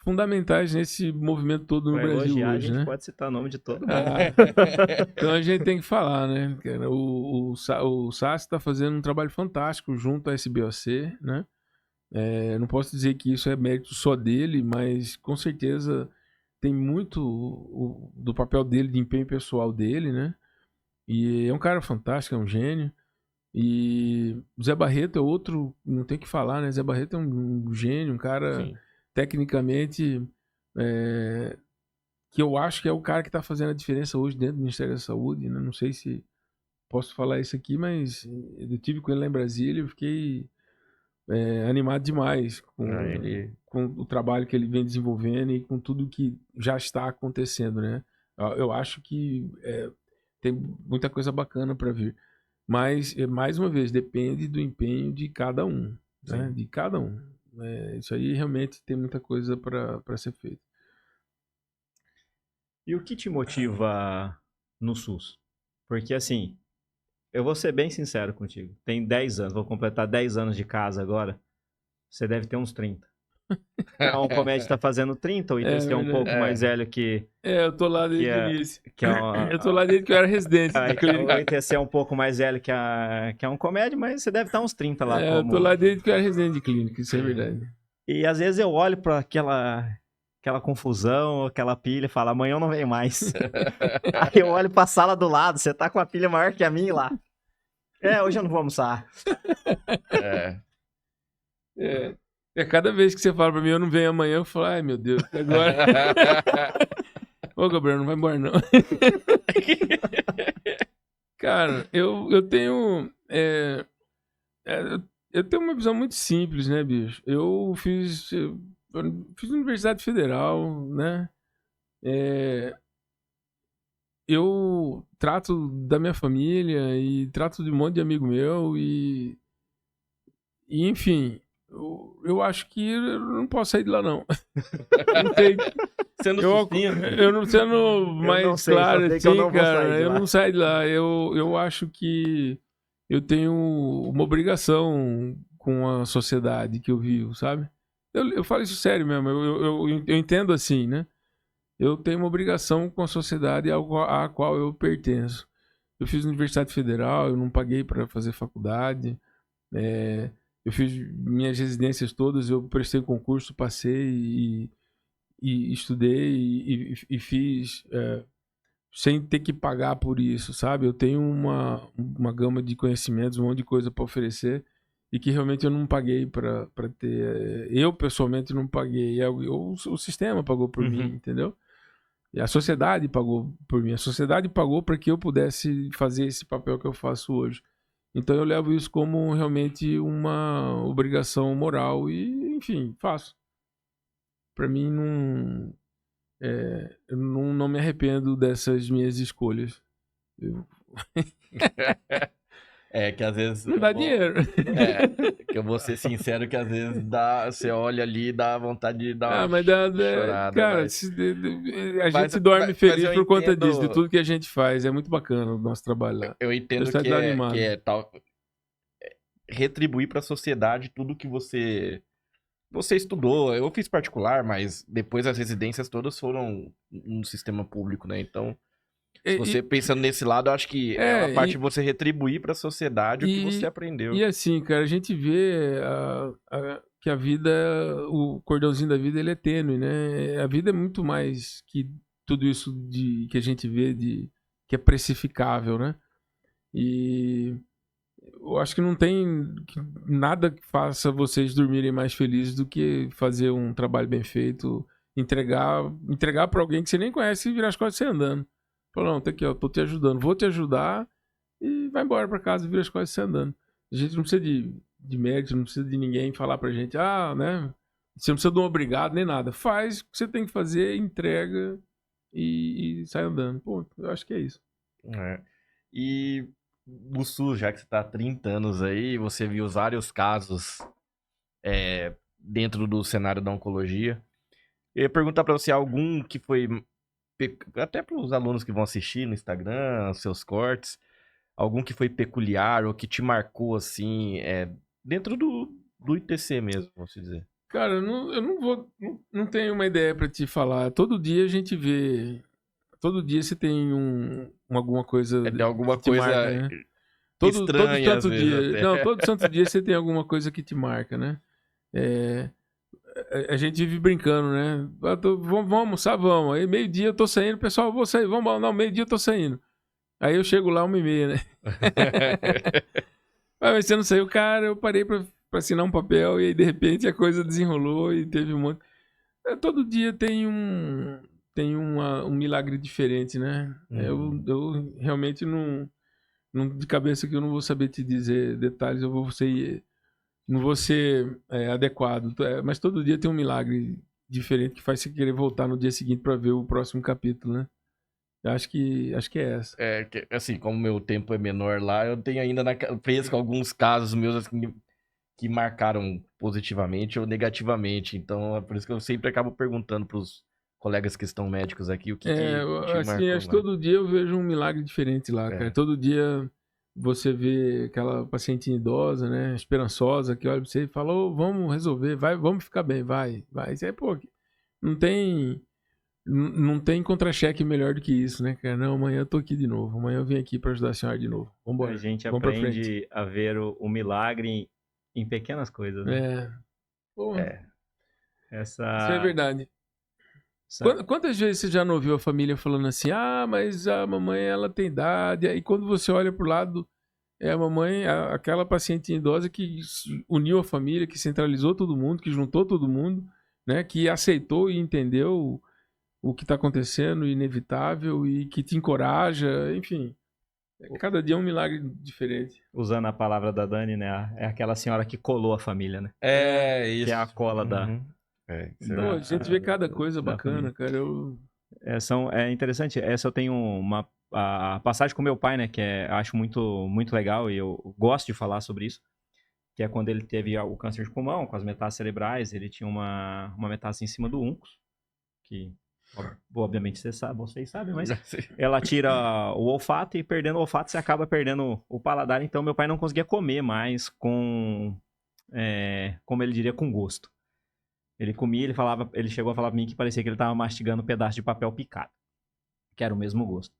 fundamentais nesse movimento todo no Brasil elogiar, hoje, a gente né? pode citar o nome de todo mundo. Então a gente tem que falar, né? O Sassi está fazendo um trabalho fantástico junto à SBOC, né? Não posso dizer que isso é mérito só dele, mas com certeza tem muito do papel dele, de empenho pessoal dele, né? E é um cara fantástico, é um gênio. E o Zé Barreto é outro, não tem o que falar, né? Zé Barreto é um gênio, um cara Sim. tecnicamente que eu acho que é o cara que está fazendo a diferença hoje dentro do Ministério da Saúde, né? Não sei se posso falar isso aqui, mas eu tive com ele lá em Brasília, eu fiquei animado demais com o trabalho que ele vem desenvolvendo e com tudo que já está acontecendo, né? Eu acho que tem muita coisa bacana para vir. Mas, mais uma vez, depende do empenho de cada um, né? De cada um. Isso aí realmente tem muita coisa para ser feito. E o que te motiva no SUS? Porque assim, eu vou ser bem sincero contigo. Tem 10 anos, vou completar 10 anos de casa agora. Você deve ter uns 30. Então, o Comédia tá fazendo 30, o Ítalo que é um pouco mais velho que... eu tô lá desde o início. Eu tô lá desde que eu era residente da clínica. O ITC é um pouco mais velho que é um Comédia, mas você deve estar uns 30 lá. Eu tô lá desde que eu era residente de clínica, isso é verdade. E às vezes eu olho pra aquela confusão, aquela pilha e falo, amanhã eu não venho mais. Aí eu olho pra sala do lado, você tá com uma pilha maior que a minha lá. Hoje eu não vou almoçar. Cada vez que você fala pra mim, eu não venho amanhã, eu falo, ai meu Deus, agora... Ô, Gabriel, não vai embora não. Cara, eu tenho... eu tenho uma visão muito simples, né, bicho? Eu fiz Universidade Federal, né? Eu trato da minha família e trato de um monte de amigo meu e enfim, eu acho que eu não posso sair de lá, não. Não sei. Eu não sendo mais claro assim, cara, eu não saio de lá. Eu acho que eu tenho uma obrigação com a sociedade que eu vivo, sabe? Eu falo isso sério mesmo, eu entendo assim, né? Eu tenho uma obrigação com a sociedade à qual eu pertenço. Eu fiz Universidade Federal, eu não paguei para fazer faculdade, eu fiz minhas residências todas, eu prestei concurso, passei e estudei e fiz sem ter que pagar por isso, sabe? Eu tenho uma gama de conhecimentos, um monte de coisa para oferecer e que realmente eu não paguei para ter. Eu, pessoalmente, não paguei. O sistema pagou por mim, entendeu? E a sociedade pagou por mim. A sociedade pagou para que eu pudesse fazer esse papel que eu faço hoje. Então eu levo isso como realmente uma obrigação moral e, enfim, faço. Para mim, eu não me arrependo dessas minhas escolhas. Que às vezes... Não dá dinheiro. Que eu vou ser sincero que às vezes você olha ali e dá vontade de dar uma Mas chorada. cara, mas... a gente dorme feliz eu por conta entendo- disso, de tudo que a gente faz. É muito bacana o nosso trabalho lá. Eu entendo Você tá que desanimado. que é tal... retribuir para a sociedade tudo que você estudou. Eu fiz particular, mas depois as residências todas foram no sistema público, né? Então, se você pensando nesse lado, eu acho que é a parte de você retribuir para a sociedade o que você aprendeu. E assim, cara, a gente vê que a vida, o cordãozinho da vida, ele é tênue, né? A vida é muito mais que tudo isso que a gente vê que é precificável, né? E eu acho que não tem nada que faça vocês dormirem mais felizes do que fazer um trabalho bem feito, entregar para alguém que você nem conhece e virar as costas e sair andando. Falou, não, tá aqui, ó, tô te ajudando, vou te ajudar e vai embora para casa e vira as costas e sai andando. A gente não precisa de mérito, não precisa de ninguém falar pra gente, né? Você não precisa de um obrigado nem nada. Faz o que você tem que fazer, entrega e sai andando. Pô, eu acho que é isso. E o SUS, já que você está há 30 anos aí, você viu vários casos dentro do cenário da oncologia. Eu ia perguntar para você algum que foi, até para os alunos que vão assistir no Instagram, seus cortes, algum que foi peculiar ou que te marcou, assim, dentro do ITC mesmo, vamos dizer. Cara, eu não tenho uma ideia para te falar. Todo dia a gente vê... Todo dia você tem alguma coisa... Tem alguma coisa marca, né? estranha, todo santo às vezes, dia. até. Não, todo santo dia você tem alguma coisa que te marca, né? A gente vive brincando, né? Vamos almoçar, vamos. Aí meio-dia eu tô saindo, pessoal, vou sair, vamos, não, meio-dia eu tô saindo. Aí eu chego lá 1h30, né? Mas você não saiu, cara, eu parei pra assinar um papel e aí de repente a coisa desenrolou e teve um monte. Todo dia tem um milagre diferente, né? Eu realmente não, de cabeça que eu não vou saber te dizer detalhes, não vou ser adequado. Mas todo dia tem um milagre diferente que faz você querer voltar no dia seguinte para ver o próximo capítulo, né? Eu acho que é essa. Assim, como meu tempo é menor lá, eu tenho ainda fresco alguns casos meus assim, que marcaram positivamente ou negativamente. Então, é por isso que eu sempre acabo perguntando pros colegas que estão médicos aqui o que te assim, marcou. Acho que todo dia eu vejo um milagre diferente lá, cara. Todo dia você vê aquela paciente idosa, né, esperançosa, que olha pra você e fala, vamos resolver, vamos ficar bem, vai. Isso aí, pô, não tem contra-cheque melhor do que isso, né, cara? Não, amanhã eu tô aqui de novo. Amanhã eu vim aqui pra ajudar a senhora de novo. Vambora. A gente Vamos aprende a ver o milagre em pequenas coisas, né? Isso é verdade. Quantas vezes você já não ouviu a família falando assim, mas a mamãe, ela tem idade. Aí quando você olha pro lado, é a mamãe, aquela paciente idosa que uniu a família, que centralizou todo mundo, que juntou todo mundo, né? Que aceitou e entendeu o que está acontecendo, inevitável, e que te encoraja, enfim. Cada dia é um milagre diferente. Usando a palavra da Dani, né? É aquela senhora que colou a família, né? Isso. Que é a cola da... a gente vê cada coisa bacana, cara. É interessante. Essa eu tenho a passagem com meu pai, né? Que acho muito, muito legal e eu gosto de falar sobre isso. Que é quando ele teve o câncer de pulmão, com as metástases cerebrais. Ele tinha uma metástase em cima do úncus, que obviamente vocês sabem, mas ela tira o olfato e perdendo o olfato você acaba perdendo o paladar. Então meu pai não conseguia comer mais como ele diria, com gosto. Ele comia, ele chegou a falar pra mim que parecia que ele tava mastigando um pedaço de papel picado, que era o mesmo gosto.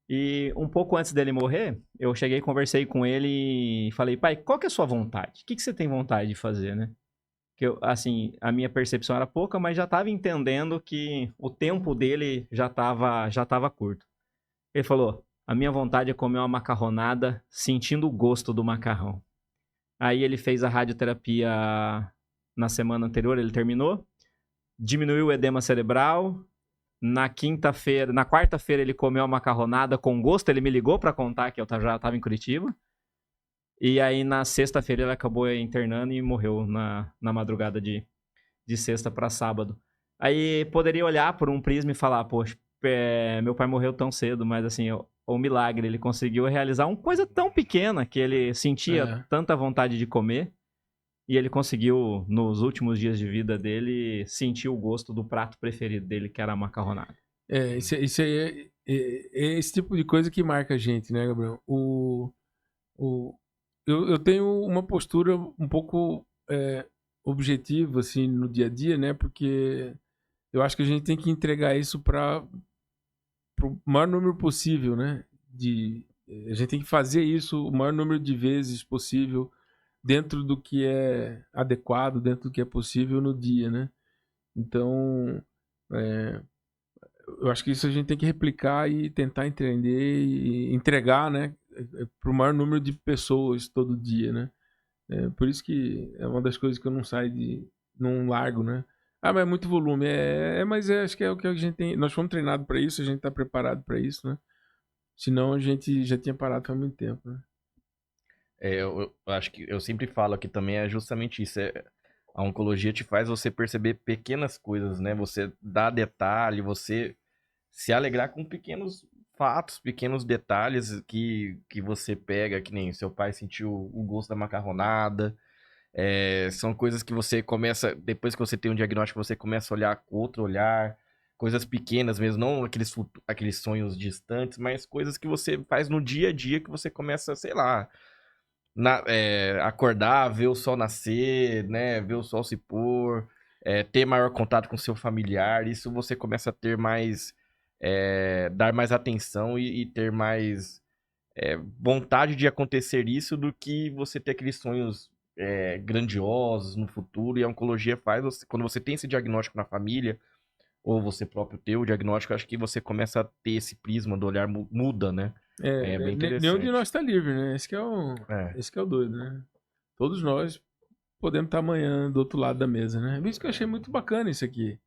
E um pouco antes dele morrer, eu cheguei, conversei com ele e falei, pai, qual que é a sua vontade? O que você tem vontade de fazer, né? Que a minha percepção era pouca, mas já estava entendendo que o tempo dele já tava curto. Ele falou, a minha vontade é comer uma macarronada sentindo o gosto do macarrão. Aí ele fez a radioterapia na semana anterior, ele terminou, diminuiu o edema cerebral. Na quarta-feira ele comeu a macarronada com gosto, ele me ligou pra contar que eu já estava em Curitiba. E aí na sexta-feira ele acabou internando e morreu na madrugada de sexta pra sábado. Aí poderia olhar por um prisma e falar, poxa, meu pai morreu tão cedo, mas assim, o milagre, ele conseguiu realizar uma coisa tão pequena que ele sentia tanta vontade de comer. E ele conseguiu, nos últimos dias de vida dele, sentir o gosto do prato preferido dele, que era a macarronada. Isso aí é esse tipo de coisa que marca a gente, né, Gabriel? Eu tenho uma postura um pouco objetiva, assim, no dia a dia, né? Porque eu acho que a gente tem que entregar isso para o maior número possível, né? A gente tem que fazer isso o maior número de vezes possível, dentro do que é adequado, dentro do que é possível no dia, né? Então, eu acho que isso a gente tem que replicar e tentar entender e entregar, né? Para o maior número de pessoas todo dia, né? Por isso que é uma das coisas que eu não largo, né? Ah, mas é muito volume. Mas acho que é o que a gente tem. Nós fomos treinados para isso, a gente está preparado para isso, né? Senão a gente já tinha parado há muito tempo, né? Eu acho que eu sempre falo aqui também é justamente isso. A oncologia te faz você perceber pequenas coisas, né? Você dá detalhe, você se alegrar com pequenos fatos, pequenos detalhes que você pega, que nem seu pai sentiu o gosto da macarronada. São coisas que você começa, depois que você tem um diagnóstico, você começa a olhar com outro olhar. Coisas pequenas mesmo, não aqueles sonhos distantes, mas coisas que você faz no dia a dia que você começa, sei lá, acordar, ver o sol nascer, né? Ver o sol se pôr, ter maior contato com seu familiar. Isso você começa a ter mais, dar mais atenção e ter mais vontade de acontecer isso do que você ter aqueles sonhos grandiosos no futuro. E a oncologia faz, quando você tem esse diagnóstico na família, ou você próprio ter o diagnóstico, acho que você começa a ter esse prisma do olhar muda, né? É bem interessante. Nenhum de nós está livre, né? Esse que é o doido, né? Todos nós podemos estar amanhã do outro lado da mesa, né? Por isso que eu achei muito bacana isso aqui.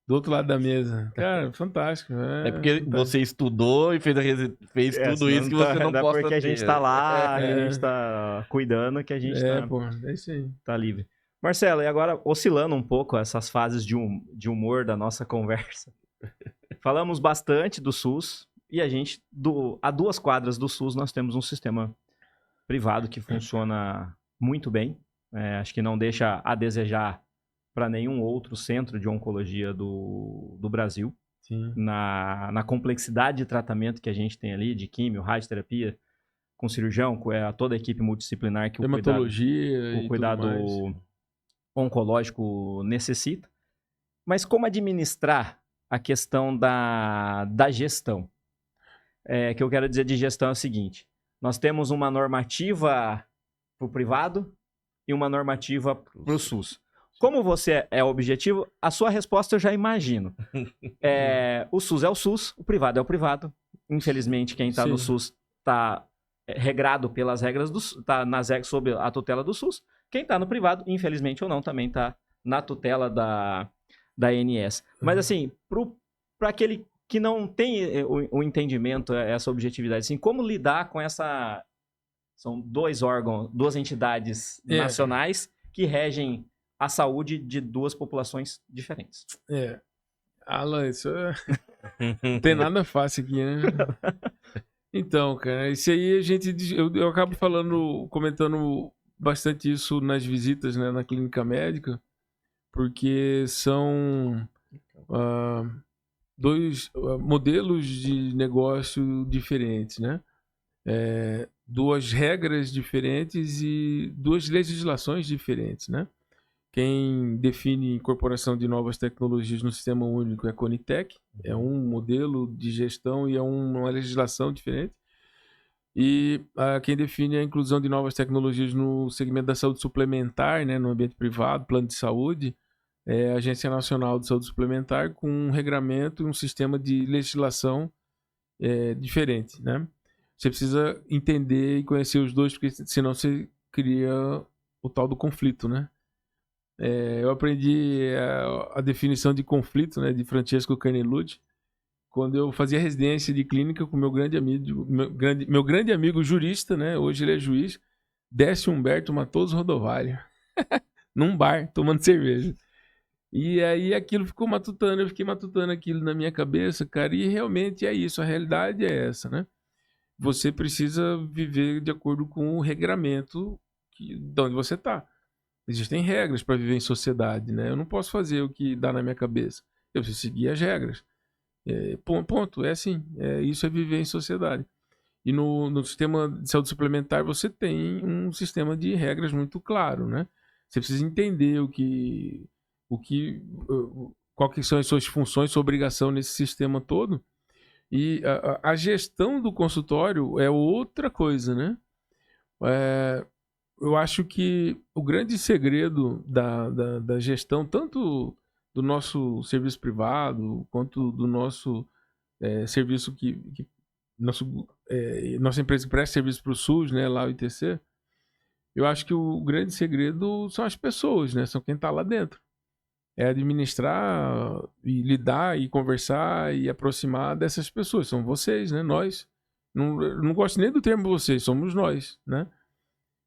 Do outro lado da mesa. Cara, fantástico. Porque você estudou e fez tudo isso que você não possa porque a gente tá lá, a gente tá cuidando, que a gente é isso aí. Tá livre. Marcelo, e agora oscilando um pouco essas fases de humor da nossa conversa. Falamos bastante do SUS e a 2 quadras do SUS nós temos um sistema privado que funciona muito bem. Acho que não deixa a desejar para nenhum outro centro de oncologia do Brasil. Sim. Na complexidade de tratamento que a gente tem ali, de químio, radioterapia, com cirurgião, com toda a equipe multidisciplinar que o cuidado oncológico necessita. Mas como administrar a questão da gestão? Que eu quero dizer de gestão é o seguinte: nós temos uma normativa para o privado e uma normativa para o SUS. Como você é objetivo, a sua resposta eu já imagino. O SUS é o SUS, o privado é o privado. Infelizmente, quem está no SUS está regrado pelas regras está sob a tutela do SUS. Quem está no privado, infelizmente ou não, também está na tutela da ANS. Mas assim, para aquele que não tem o entendimento, essa objetividade, assim, como lidar com essa... São 2 órgãos, 2 entidades nacionais que regem a saúde de 2 populações diferentes. Alan, isso não tem nada fácil aqui, né? Então, cara, isso aí eu acabo comentando bastante isso nas visitas, né, na clínica médica, porque são 2 modelos de negócio diferentes, né? 2 regras diferentes e 2 legislações diferentes, né? Quem define incorporação de novas tecnologias no sistema único é a Conitec, é um modelo de gestão e é uma legislação diferente. E quem define a inclusão de novas tecnologias no segmento da saúde suplementar, né, no ambiente privado, plano de saúde, é a Agência Nacional de Saúde Suplementar, com um regramento e um sistema de legislação diferente, né? Você precisa entender e conhecer os dois, porque senão você cria o tal do conflito, né? Eu aprendi a definição de conflito, né, de Francesco Canelucci, quando eu fazia residência de clínica com meu grande amigo jurista, né? Hoje ele é juiz, Décio Humberto Matoso Rodovalho, num bar, tomando cerveja. E aí aquilo ficou matutando, eu fiquei matutando aquilo na minha cabeça, cara, e realmente é isso, a realidade é essa, né? Você precisa viver de acordo com o regramento de onde você está. Existem regras para viver em sociedade, né? Eu não posso fazer o que dá na minha cabeça. Eu preciso seguir as regras. Ponto. É assim. Isso é viver em sociedade. E no sistema de saúde suplementar você tem um sistema de regras muito claro, né? Você precisa entender qual que são as suas funções, sua obrigação nesse sistema todo. E a gestão do consultório é outra coisa, né? Eu acho que o grande segredo da gestão, tanto do nosso serviço privado, quanto do nosso serviço nossa empresa que presta serviço para o SUS, né, lá o ITC, eu acho que o grande segredo são as pessoas, né? São quem está lá dentro. É administrar e lidar e conversar e aproximar dessas pessoas. São vocês, né? Nós. Não gosto nem do termo vocês, somos nós, né?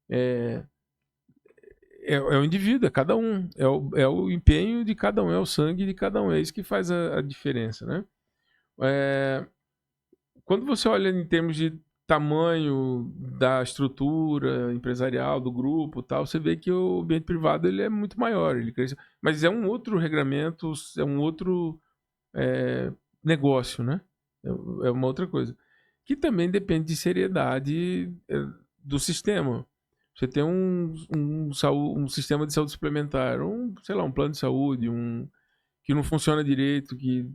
É o indivíduo, é cada um. É o empenho de cada um, é o sangue de cada um. É isso que faz a diferença, né? Quando você olha em termos de tamanho da estrutura empresarial, do grupo, tal, você vê que o ambiente privado ele é muito maior, ele cresce, mas é um outro regramento, é um outro negócio, né? É uma outra coisa. Que também depende de seriedade do sistema. Você tem um sistema de saúde suplementar, sei lá, um plano de saúde, que não funciona direito, que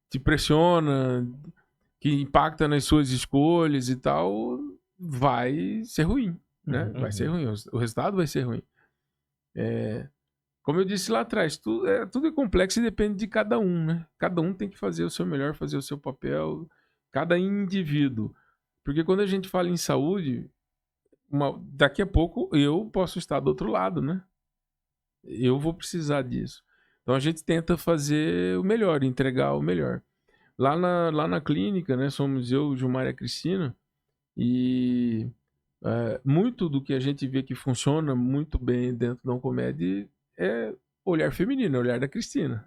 te pressiona, que impacta nas suas escolhas e tal, vai ser ruim, né? Vai ser ruim, o resultado vai ser ruim. Como eu disse lá atrás, tudo é complexo e depende de cada um, né? Cada um tem que fazer o seu melhor, fazer o seu papel, cada indivíduo. Porque quando a gente fala em saúde, daqui a pouco eu posso estar do outro lado, né? Eu vou precisar disso. Então a gente tenta fazer o melhor, entregar o melhor. Lá na clínica, né, somos eu, Gilmar e a Cristina, e muito do que a gente vê que funciona muito bem dentro da Oncomed é olhar feminino, olhar da Cristina.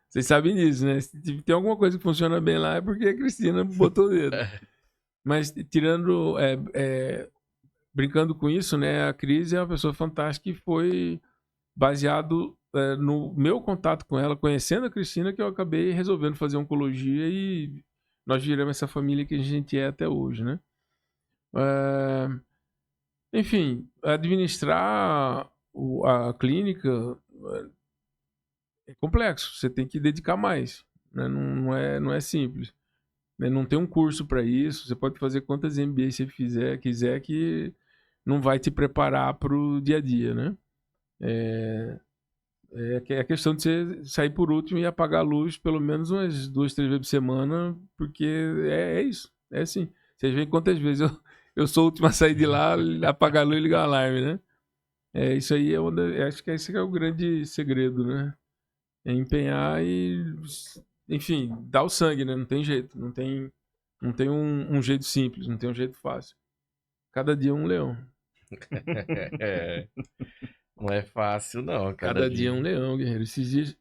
Vocês sabem disso, né? Se tem alguma coisa que funciona bem lá é porque a Cristina botou o dedo. Mas tirando, brincando com isso, né, a Cris é uma pessoa fantástica e foi baseado no meu contato com ela, conhecendo a Cristina, que eu acabei resolvendo fazer oncologia e nós viramos essa família que a gente é até hoje, né? Enfim, administrar a clínica é complexo, você tem que dedicar mais, né? Não é simples. Não tem um curso para isso, você pode fazer quantas MBAs você quiser que não vai te preparar para o dia a dia, né? É a questão de você sair por último e apagar a luz pelo menos umas 2, 3 vezes por semana, porque é isso, é assim. Vocês veem quantas vezes eu sou o último a sair de lá, apagar a luz e ligar o alarme, né? Isso aí acho que esse é o grande segredo, né? É empenhar e, enfim, dar o sangue, né? Não tem jeito, não tem um jeito simples, não tem um jeito fácil. Cada dia um leão. Não é fácil, não. Cada dia um leão, guerreiro. Esses dias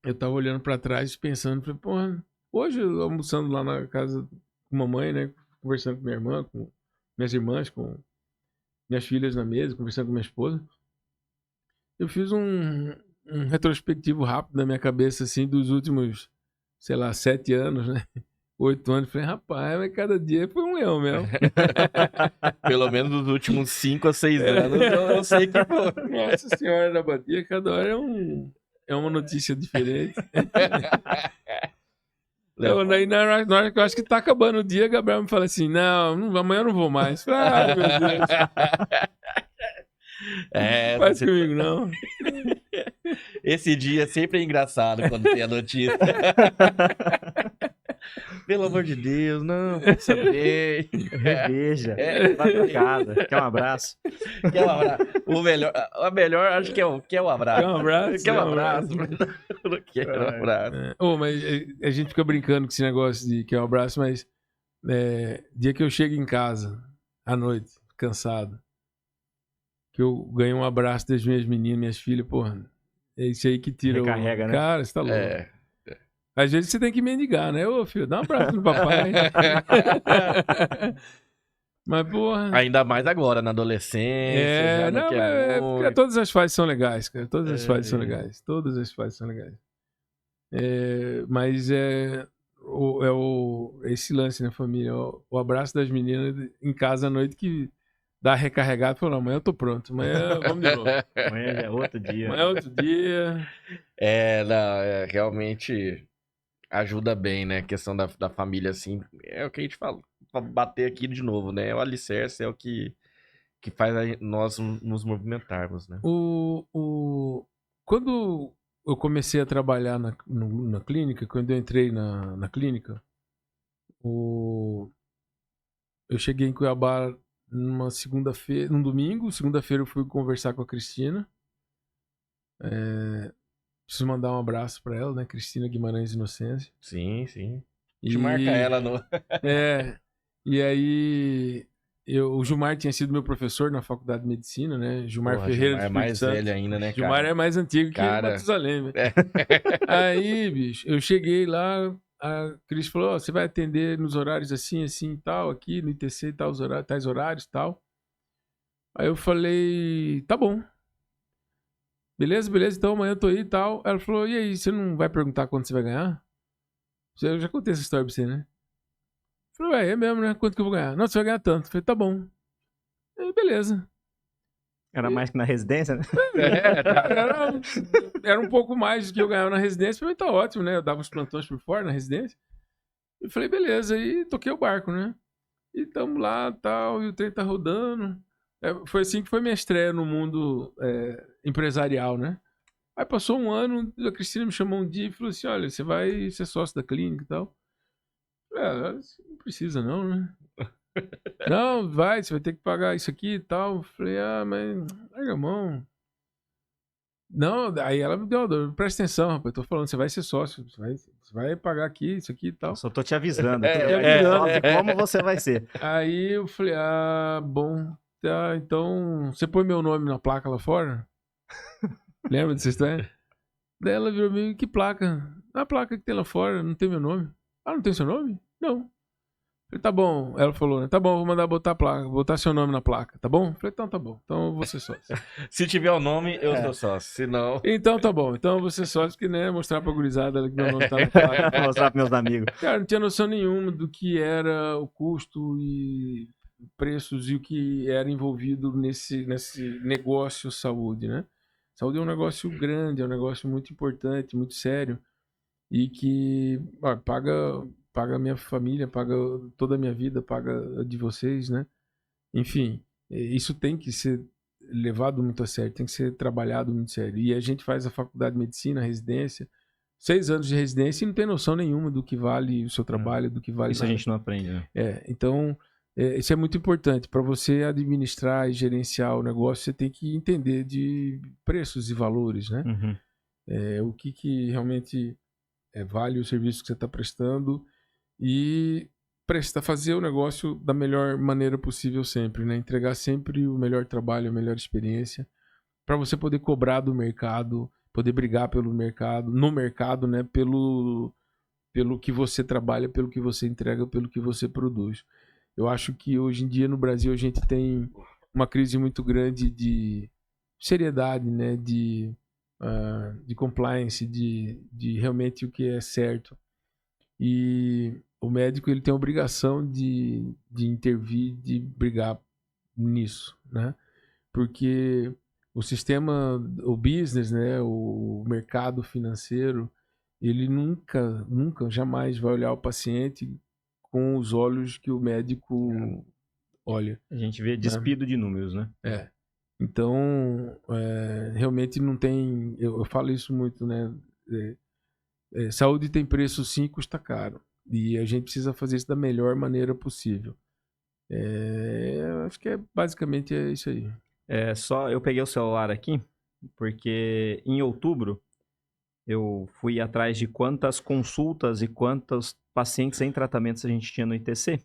eu tava olhando pra trás, pensando, falei, porra, hoje eu almoçando lá na casa com mamãe, né? Conversando com minha irmã, com minhas irmãs, com minhas filhas na mesa, conversando com minha esposa. Eu fiz um retrospectivo rápido na minha cabeça, assim, dos últimos, sei lá, 7 anos, né? 8 anos. Falei, rapaz, mas cada dia foi um leão mesmo. Pelo menos nos últimos 5 a 6 anos, eu sei que foi. Nossa Senhora da Batia, cada hora é uma notícia diferente. Daí, na hora que eu acho que tá acabando o dia, Gabriel me fala assim, não, amanhã eu não vou mais. Falei, meu Deus. Não faz comigo, não. Esse dia sempre é engraçado quando tem a notícia. Pelo amor de Deus, não, passa bem. Reveja. Vai pra casa. Quer um abraço? Quer um abraço? A melhor acho que é o abraço. Quer um abraço? Quer um abraço? Eu não quero um abraço. Mas a gente fica brincando com esse negócio de que é um abraço, mas dia que eu chego em casa, à noite, cansado, que eu ganho um abraço das minhas meninas, minhas filhas, porra, é isso aí que tira Recarrega, né? Cara, você tá louco. Às vezes você tem que mendigar, né? Ô, filho, dá um abraço no papai. Mas, porra... Ainda mais agora, na adolescência. Já não quer muito. Porque todas as fases são legais, cara. Todas as fases são legais. Todas as fases são legais. Mas esse lance na família, o abraço das meninas em casa à noite que dá recarregado. Falou, não, amanhã eu tô pronto. Amanhã vamos de novo. Amanhã é outro dia. Amanhã é outro dia. Realmente ajuda bem, né? A questão da família, assim. É o que a gente fala. Pra bater aqui de novo, né? O alicerce é o que faz nós nos movimentarmos, né? Quando eu comecei a trabalhar na clínica, quando eu entrei na clínica, eu cheguei em Cuiabá numa segunda-feira, num domingo. Segunda-feira eu fui conversar com a Cristina. Preciso mandar um abraço pra ela, né? Cristina Guimarães Inocência. Sim, sim. Te marca ela no... E aí, o Gilmar tinha sido meu professor na faculdade de medicina, né? Gilmar Ferreira. Gilmar é mais velho ainda, né, cara? Gilmar é mais antigo que o Matusalém, né? Aí, bicho, eu cheguei lá, a Cris falou, você vai atender nos horários assim, assim e tal, aqui no ITC, tais horários e tal. Aí eu falei, tá bom. Beleza, então amanhã eu tô aí e tal. Ela falou, e aí, você não vai perguntar quanto você vai ganhar? Eu já contei essa história pra você, né? Eu falei, é mesmo, né? Quanto que eu vou ganhar? Não, você vai ganhar tanto. Eu falei, tá bom. Aí, beleza. Era mais que na residência, né? Era um pouco mais do que eu ganhava na residência. Pra mim tá ótimo, né? Eu dava os plantões por fora na residência. Eu falei, beleza. Aí toquei o barco, né? E tamo lá tal. E o trem tá rodando. Foi assim que foi minha estreia no mundo empresarial, né? Aí passou um ano, a Cristina me chamou um dia e falou assim, olha, você vai ser sócio da clínica e tal. Não precisa não, né? Não, você vai ter que pagar isso aqui e tal. Falei, mas larga a mão. Não, aí ela me deu, presta atenção, rapaz, eu tô falando, você vai ser sócio, você vai pagar aqui, isso aqui e tal. Eu só tô te avisando. Como você vai ser. Aí eu falei, bom, tá, então, você põe meu nome na placa lá fora? Lembra dessa história? Daí ela virou meio, que placa? A placa que tem lá fora, não tem meu nome. Não tem seu nome? Não. Falei, tá bom. Ela falou, né? Tá bom, vou mandar botar seu nome na placa, tá bom? Falei, então tá bom. Então eu vou ser sócio. Se tiver o nome, eu sou sócio. Se não... Então tá bom. Então eu vou ser sócio, porque, né, mostrar pra gurizada que meu nome tá na placa. Vou mostrar pros meus amigos. Cara, não tinha noção nenhuma do que era o custo e preços e o que era envolvido nesse negócio saúde, né? Saúde é um negócio grande, é um negócio muito importante, muito sério. E que paga a minha família, paga toda a minha vida, paga a de vocês, né? Enfim, isso tem que ser levado muito a sério, tem que ser trabalhado muito sério. E a gente faz a faculdade de medicina, a residência, 6 anos de residência e não tem noção nenhuma do que vale o seu trabalho, do que vale... Isso nada. A gente não aprende, né? Então, isso é muito importante. Para você administrar e gerenciar o negócio, você tem que entender de preços e valores, né? Uhum. O que realmente vale o serviço que você está prestando e fazer o negócio da melhor maneira possível sempre, né? Entregar sempre o melhor trabalho, a melhor experiência, para você poder cobrar do mercado, poder brigar pelo mercado, no mercado, né? Pelo que você trabalha, pelo que você entrega, pelo que você produz. Eu acho que hoje em dia no Brasil a gente tem uma crise muito grande de seriedade, né? De compliance, de realmente o que é certo. E o médico ele tem a obrigação de intervir, de brigar nisso, né? Porque o sistema, o business, né? O mercado financeiro, ele nunca, jamais vai olhar o paciente com os olhos que o médico olha. A gente vê despido de números, né? Então, realmente não tem... Eu falo isso muito, né? Saúde tem preço sim, custa caro. E a gente precisa fazer isso da melhor maneira possível. Acho que basicamente é isso aí. Eu peguei o celular aqui, porque em outubro eu fui atrás de quantas consultas e quantos pacientes em tratamentos a gente tinha no ITC.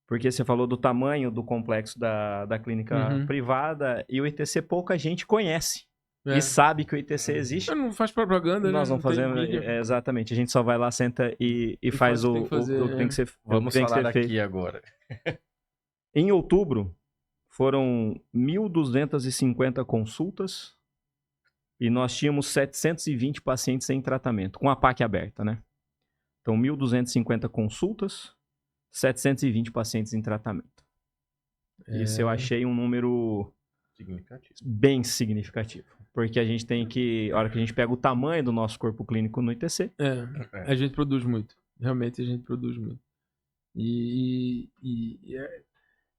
Porque você falou do tamanho do complexo da clínica privada, e o ITC pouca gente conhece. E sabe que o ITC existe. Não faz propaganda, Nós né? não fazemos. Exatamente. A gente só vai lá, senta e faz o que tem que ser, Vamos tem que falar ser feito. aqui agora. Em outubro, foram 1.250 consultas e nós tínhamos 720 pacientes em tratamento, com a PAC aberta, né? Então, 1.250 consultas, 720 pacientes em tratamento. Isso eu achei um número bem significativo. Porque a gente tem que, a hora que a gente pega o tamanho do nosso corpo clínico no ITC... A gente produz muito. Realmente a gente produz muito.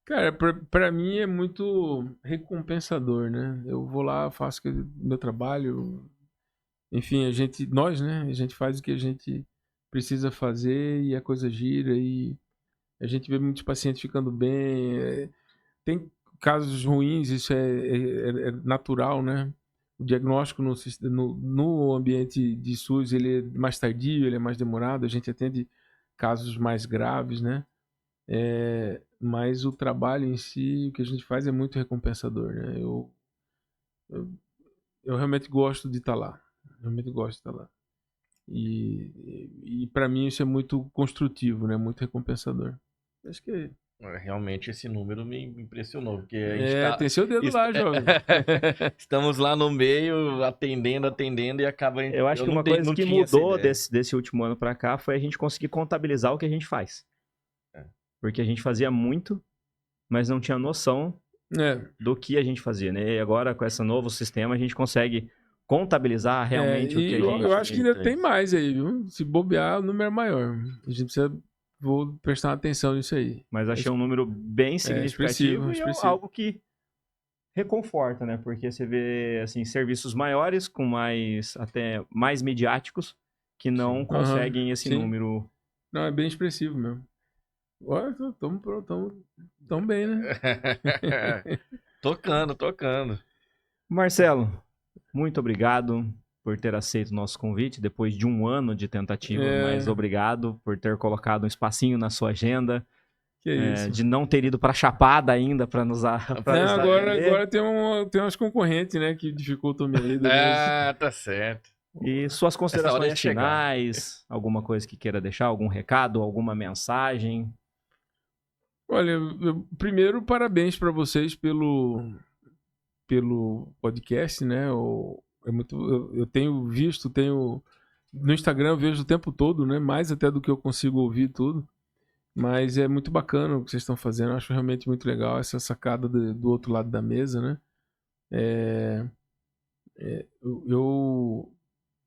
Cara, pra mim é muito recompensador, né? Eu vou lá, faço meu trabalho. Enfim, nós, né? A gente faz o que a gente precisa fazer e a coisa gira e a gente vê muitos pacientes ficando bem. Tem casos ruins, isso é natural, né? O diagnóstico no ambiente de SUS, ele é mais tardio, ele é mais demorado, a gente atende casos mais graves, né? Mas o trabalho em si, o que a gente faz é muito recompensador, né? Eu realmente gosto de estar lá. Realmente gosto de estar lá. E para mim isso é muito construtivo, né? Muito recompensador. Acho que realmente esse número me impressionou, porque a gente tem seu dedo lá, jovem. Estamos lá no meio, atendendo e acaba... Eu acho que uma coisa que mudou desse último ano para cá foi a gente conseguir contabilizar o que a gente faz. Porque a gente fazia muito, mas não tinha noção do que a gente fazia, né? E agora, com esse novo sistema, a gente consegue contabilizar realmente o que a gente... Eu acho que ainda tem mais aí, viu? Se bobear, o número é maior. A gente precisa... Vou prestar atenção nisso aí. Mas achei um número bem significativo e algo que reconforta, né? Porque você vê, assim, serviços maiores, até mais midiáticos, que não conseguem esse número. Não, é bem expressivo mesmo. Olha, tão bem, né? Tocando. Marcelo, muito obrigado por ter aceito o nosso convite, depois de um ano de tentativa, mas obrigado por ter colocado um espacinho na sua agenda, de não ter ido para Chapada ainda para nos agora tem umas concorrentes, né, que dificultam a minha vida. Tá certo. E suas considerações finais, alguma coisa que queira deixar, algum recado, alguma mensagem? Olha, primeiro, parabéns para vocês pelo podcast, né? Eu tenho visto, no Instagram eu vejo o tempo todo, né? Mais até do que eu consigo ouvir tudo. Mas é muito bacana o que vocês estão fazendo. Eu acho realmente muito legal essa sacada do outro lado da mesa, né?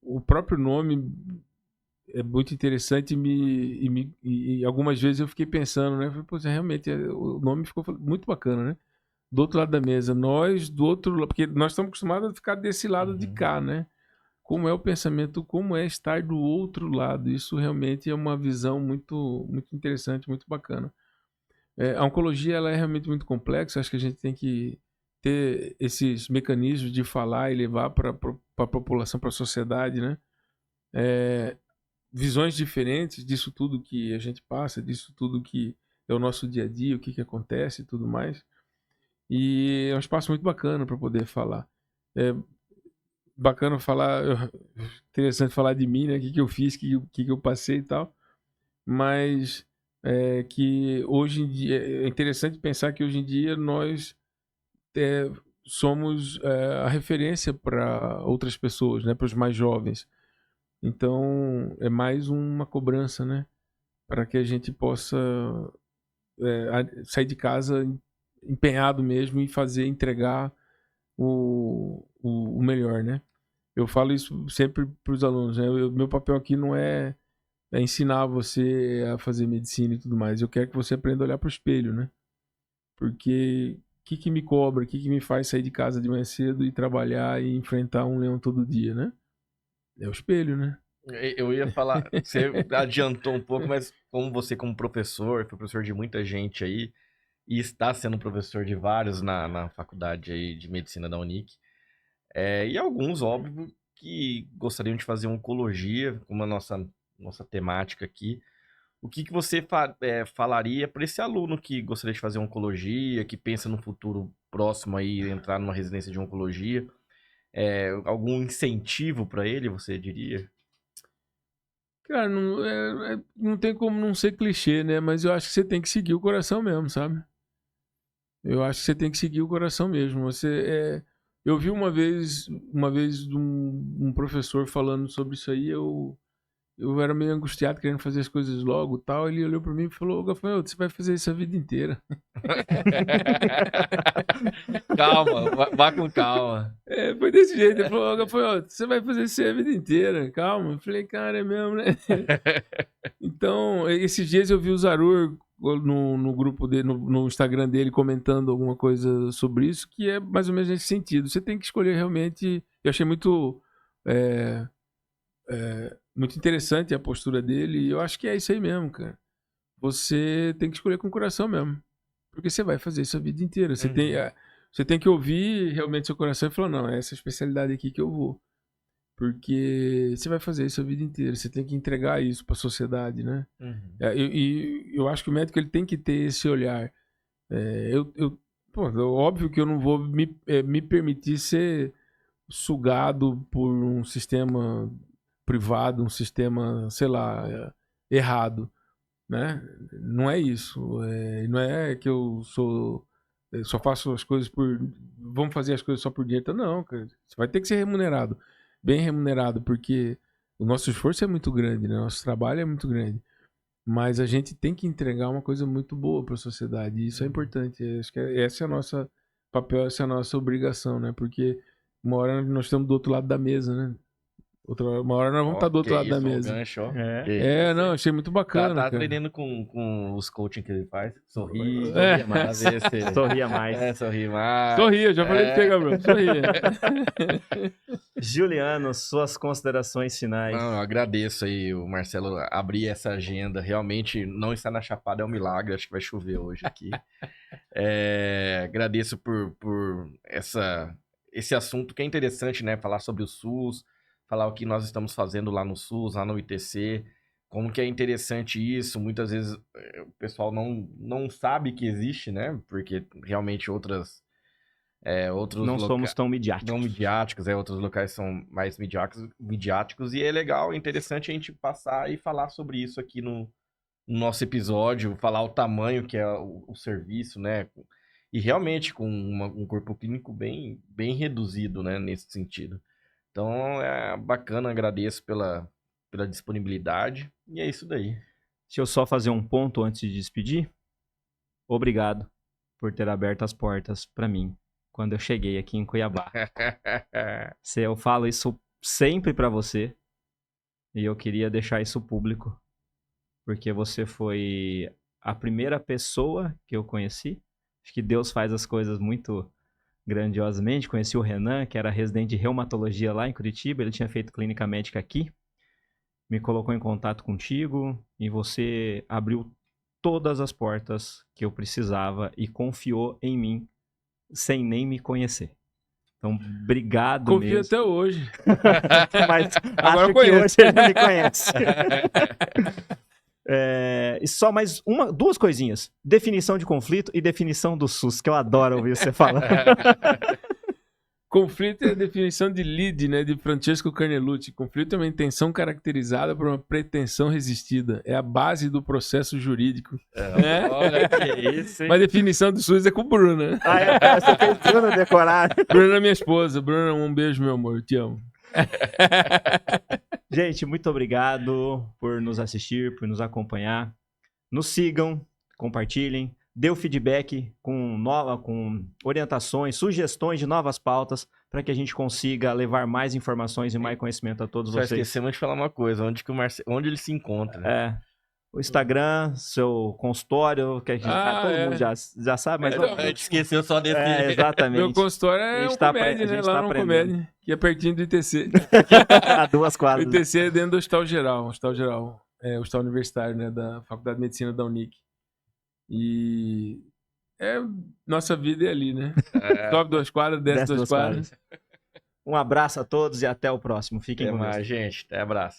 O próprio nome é muito interessante e algumas vezes eu fiquei pensando, né? Falei, realmente o nome ficou muito bacana, né? Do outro lado da mesa, nós do outro lado, porque nós estamos acostumados a ficar desse lado de cá, né? Como é o pensamento, como é estar do outro lado. Isso realmente é uma visão muito, muito interessante, muito bacana. A oncologia ela é realmente muito complexa, acho que a gente tem que ter esses mecanismos de falar e levar para a população, para a sociedade, né? Visões diferentes disso tudo que a gente passa, disso tudo que é o nosso dia a dia, o que acontece e tudo mais. E é um espaço muito bacana para poder falar. Bacana falar, interessante falar de mim, né? O que eu fiz, o que eu passei e tal. Mas que hoje em dia, é interessante pensar que hoje em dia nós somos a referência para outras pessoas, né? Para os mais jovens. Então, é mais uma cobrança, né? Para que a gente possa sair de casa empenhado mesmo e entregar o melhor, né? Eu falo isso sempre para os alunos, né? Meu papel aqui não é ensinar você a fazer medicina e tudo mais. Eu quero que você aprenda a olhar para o espelho, né? Porque o que me cobra, o que me faz sair de casa de manhã cedo e trabalhar e enfrentar um leão todo dia, né? É o espelho, né? Eu ia falar, você adiantou um pouco, mas como você como professor, foi professor de muita gente aí, e está sendo professor de vários na faculdade aí de medicina da Unic, e alguns, óbvio, que gostariam de fazer oncologia, como a nossa temática aqui. O que você falaria para esse aluno que gostaria de fazer oncologia, que pensa no futuro próximo aí entrar numa residência de oncologia? Algum incentivo para ele, você diria? Cara, não tem como não ser clichê, né? Mas eu acho que você tem que seguir o coração mesmo, sabe? Eu acho que você tem que seguir o coração mesmo. Eu vi uma vez um professor falando sobre isso aí, eu era meio angustiado, querendo fazer as coisas logo e tal. Ele olhou pra mim e falou: "Ô, Gafanhoto, você vai fazer isso a vida inteira." Calma, vá com calma. Foi desse jeito. Ele falou: "Ô, Gafanhoto, você vai fazer isso a vida inteira, calma." Eu falei: "Cara, é mesmo, né?" Então, esses dias eu vi o Zarur no grupo dele, no Instagram dele, comentando alguma coisa sobre isso, que é mais ou menos nesse sentido. Você tem que escolher realmente. Eu achei muito muito interessante a postura dele, e eu acho que é isso aí mesmo, cara. Você tem que escolher com o coração mesmo, porque você vai fazer isso a vida inteira. Você tem que ouvir realmente seu coração e falar: não, é essa especialidade aqui que eu vou. Porque você vai fazer isso a vida inteira. Você tem que entregar isso para a sociedade, né? Uhum. Eu acho que o médico ele tem que ter esse olhar. Óbvio que eu não vou me permitir ser sugado por um sistema privado, um sistema, sei lá, errado, né? Não é isso. Não é que eu só faço as coisas vamos fazer as coisas só por dinheiro. Não, cara. Você vai ter que ser remunerado, bem remunerado, porque o nosso esforço é muito grande, né? Nosso trabalho é muito grande. Mas a gente tem que entregar uma coisa muito boa para a sociedade, e isso é importante. Acho que esse é o nosso papel, essa é a nossa obrigação, né? Porque uma hora nós estamos do outro lado da mesa, né? Uma hora nós vamos estar do outro lado da mesa. Gancho, ó. Não, achei muito bacana. Tá cara. aprendendo com os coaching que ele faz. Sorria mais. Sorria mais. Sorria mais. Sorria, já falei pra você, Gabriel. Sorria. Juliano, suas considerações finais. Não, eu agradeço aí o Marcelo abrir essa agenda. Realmente não estar na Chapada é um milagre. Acho que vai chover hoje aqui. Agradeço por esse assunto que é interessante, né? Falar sobre o SUS, falar o que nós estamos fazendo lá no SUS, lá no ITC, como que é interessante isso. Muitas vezes o pessoal não sabe que existe, né? Porque realmente outros não somos tão midiáticos. Não midiáticos, outros locais são mais midiáticos, e é legal, é interessante a gente passar e falar sobre isso aqui no nosso episódio, falar o tamanho que é o serviço, né? E realmente com um corpo clínico bem reduzido, né? Nesse sentido. Então, é bacana, agradeço pela disponibilidade. E é isso daí. Deixa eu só fazer um ponto antes de despedir. Obrigado por ter aberto as portas para mim quando eu cheguei aqui em Cuiabá. Eu falo isso sempre para você e eu queria deixar isso público, porque você foi a primeira pessoa que eu conheci. Acho que Deus faz as coisas muito grandiosamente. Conheci o Renan, que era residente de reumatologia lá em Curitiba, ele tinha feito clínica médica aqui, me colocou em contato contigo e você abriu todas as portas que eu precisava e confiou em mim sem nem me conhecer. Então, obrigado Confio mesmo. até hoje. Mas agora acho que hoje ele me conhece. E só mais duas coisinhas. Definição de conflito e definição do SUS, que eu adoro ouvir você falar. Conflito é a definição de Lide, né, de Francesco Carnelucci. Conflito é uma intenção caracterizada por uma pretensão resistida. É a base do processo jurídico. Olha que isso, hein? Mas a definição do SUS é com o Bruno, né? Você fez Bruno decorar. Bruna é minha esposa. Bruna, um beijo, meu amor. Te amo. Gente, muito obrigado por nos assistir, por nos acompanhar. Nos sigam, compartilhem, dê o feedback com orientações, sugestões de novas pautas para que a gente consiga levar mais informações e mais conhecimento a todos vocês. Só esquecemos de falar uma coisa, onde ele se encontra. Né? o Instagram, seu consultório, que todo mundo já sabe, mas... A gente esqueceu só desse... exatamente. Meu consultório é o Comédia, né? Lá no Comédia, que é pertinho do ITC. A 2 quadras. O ITC é dentro do Hospital Geral. É o Hospital Universitário, né? Da Faculdade de Medicina da Unic. E... nossa vida é ali, né? Sobe 2 quadras, desce 2 quadras. Um abraço a todos e até o próximo. Fiquem com Deus. Até mais, gente. Até abraço.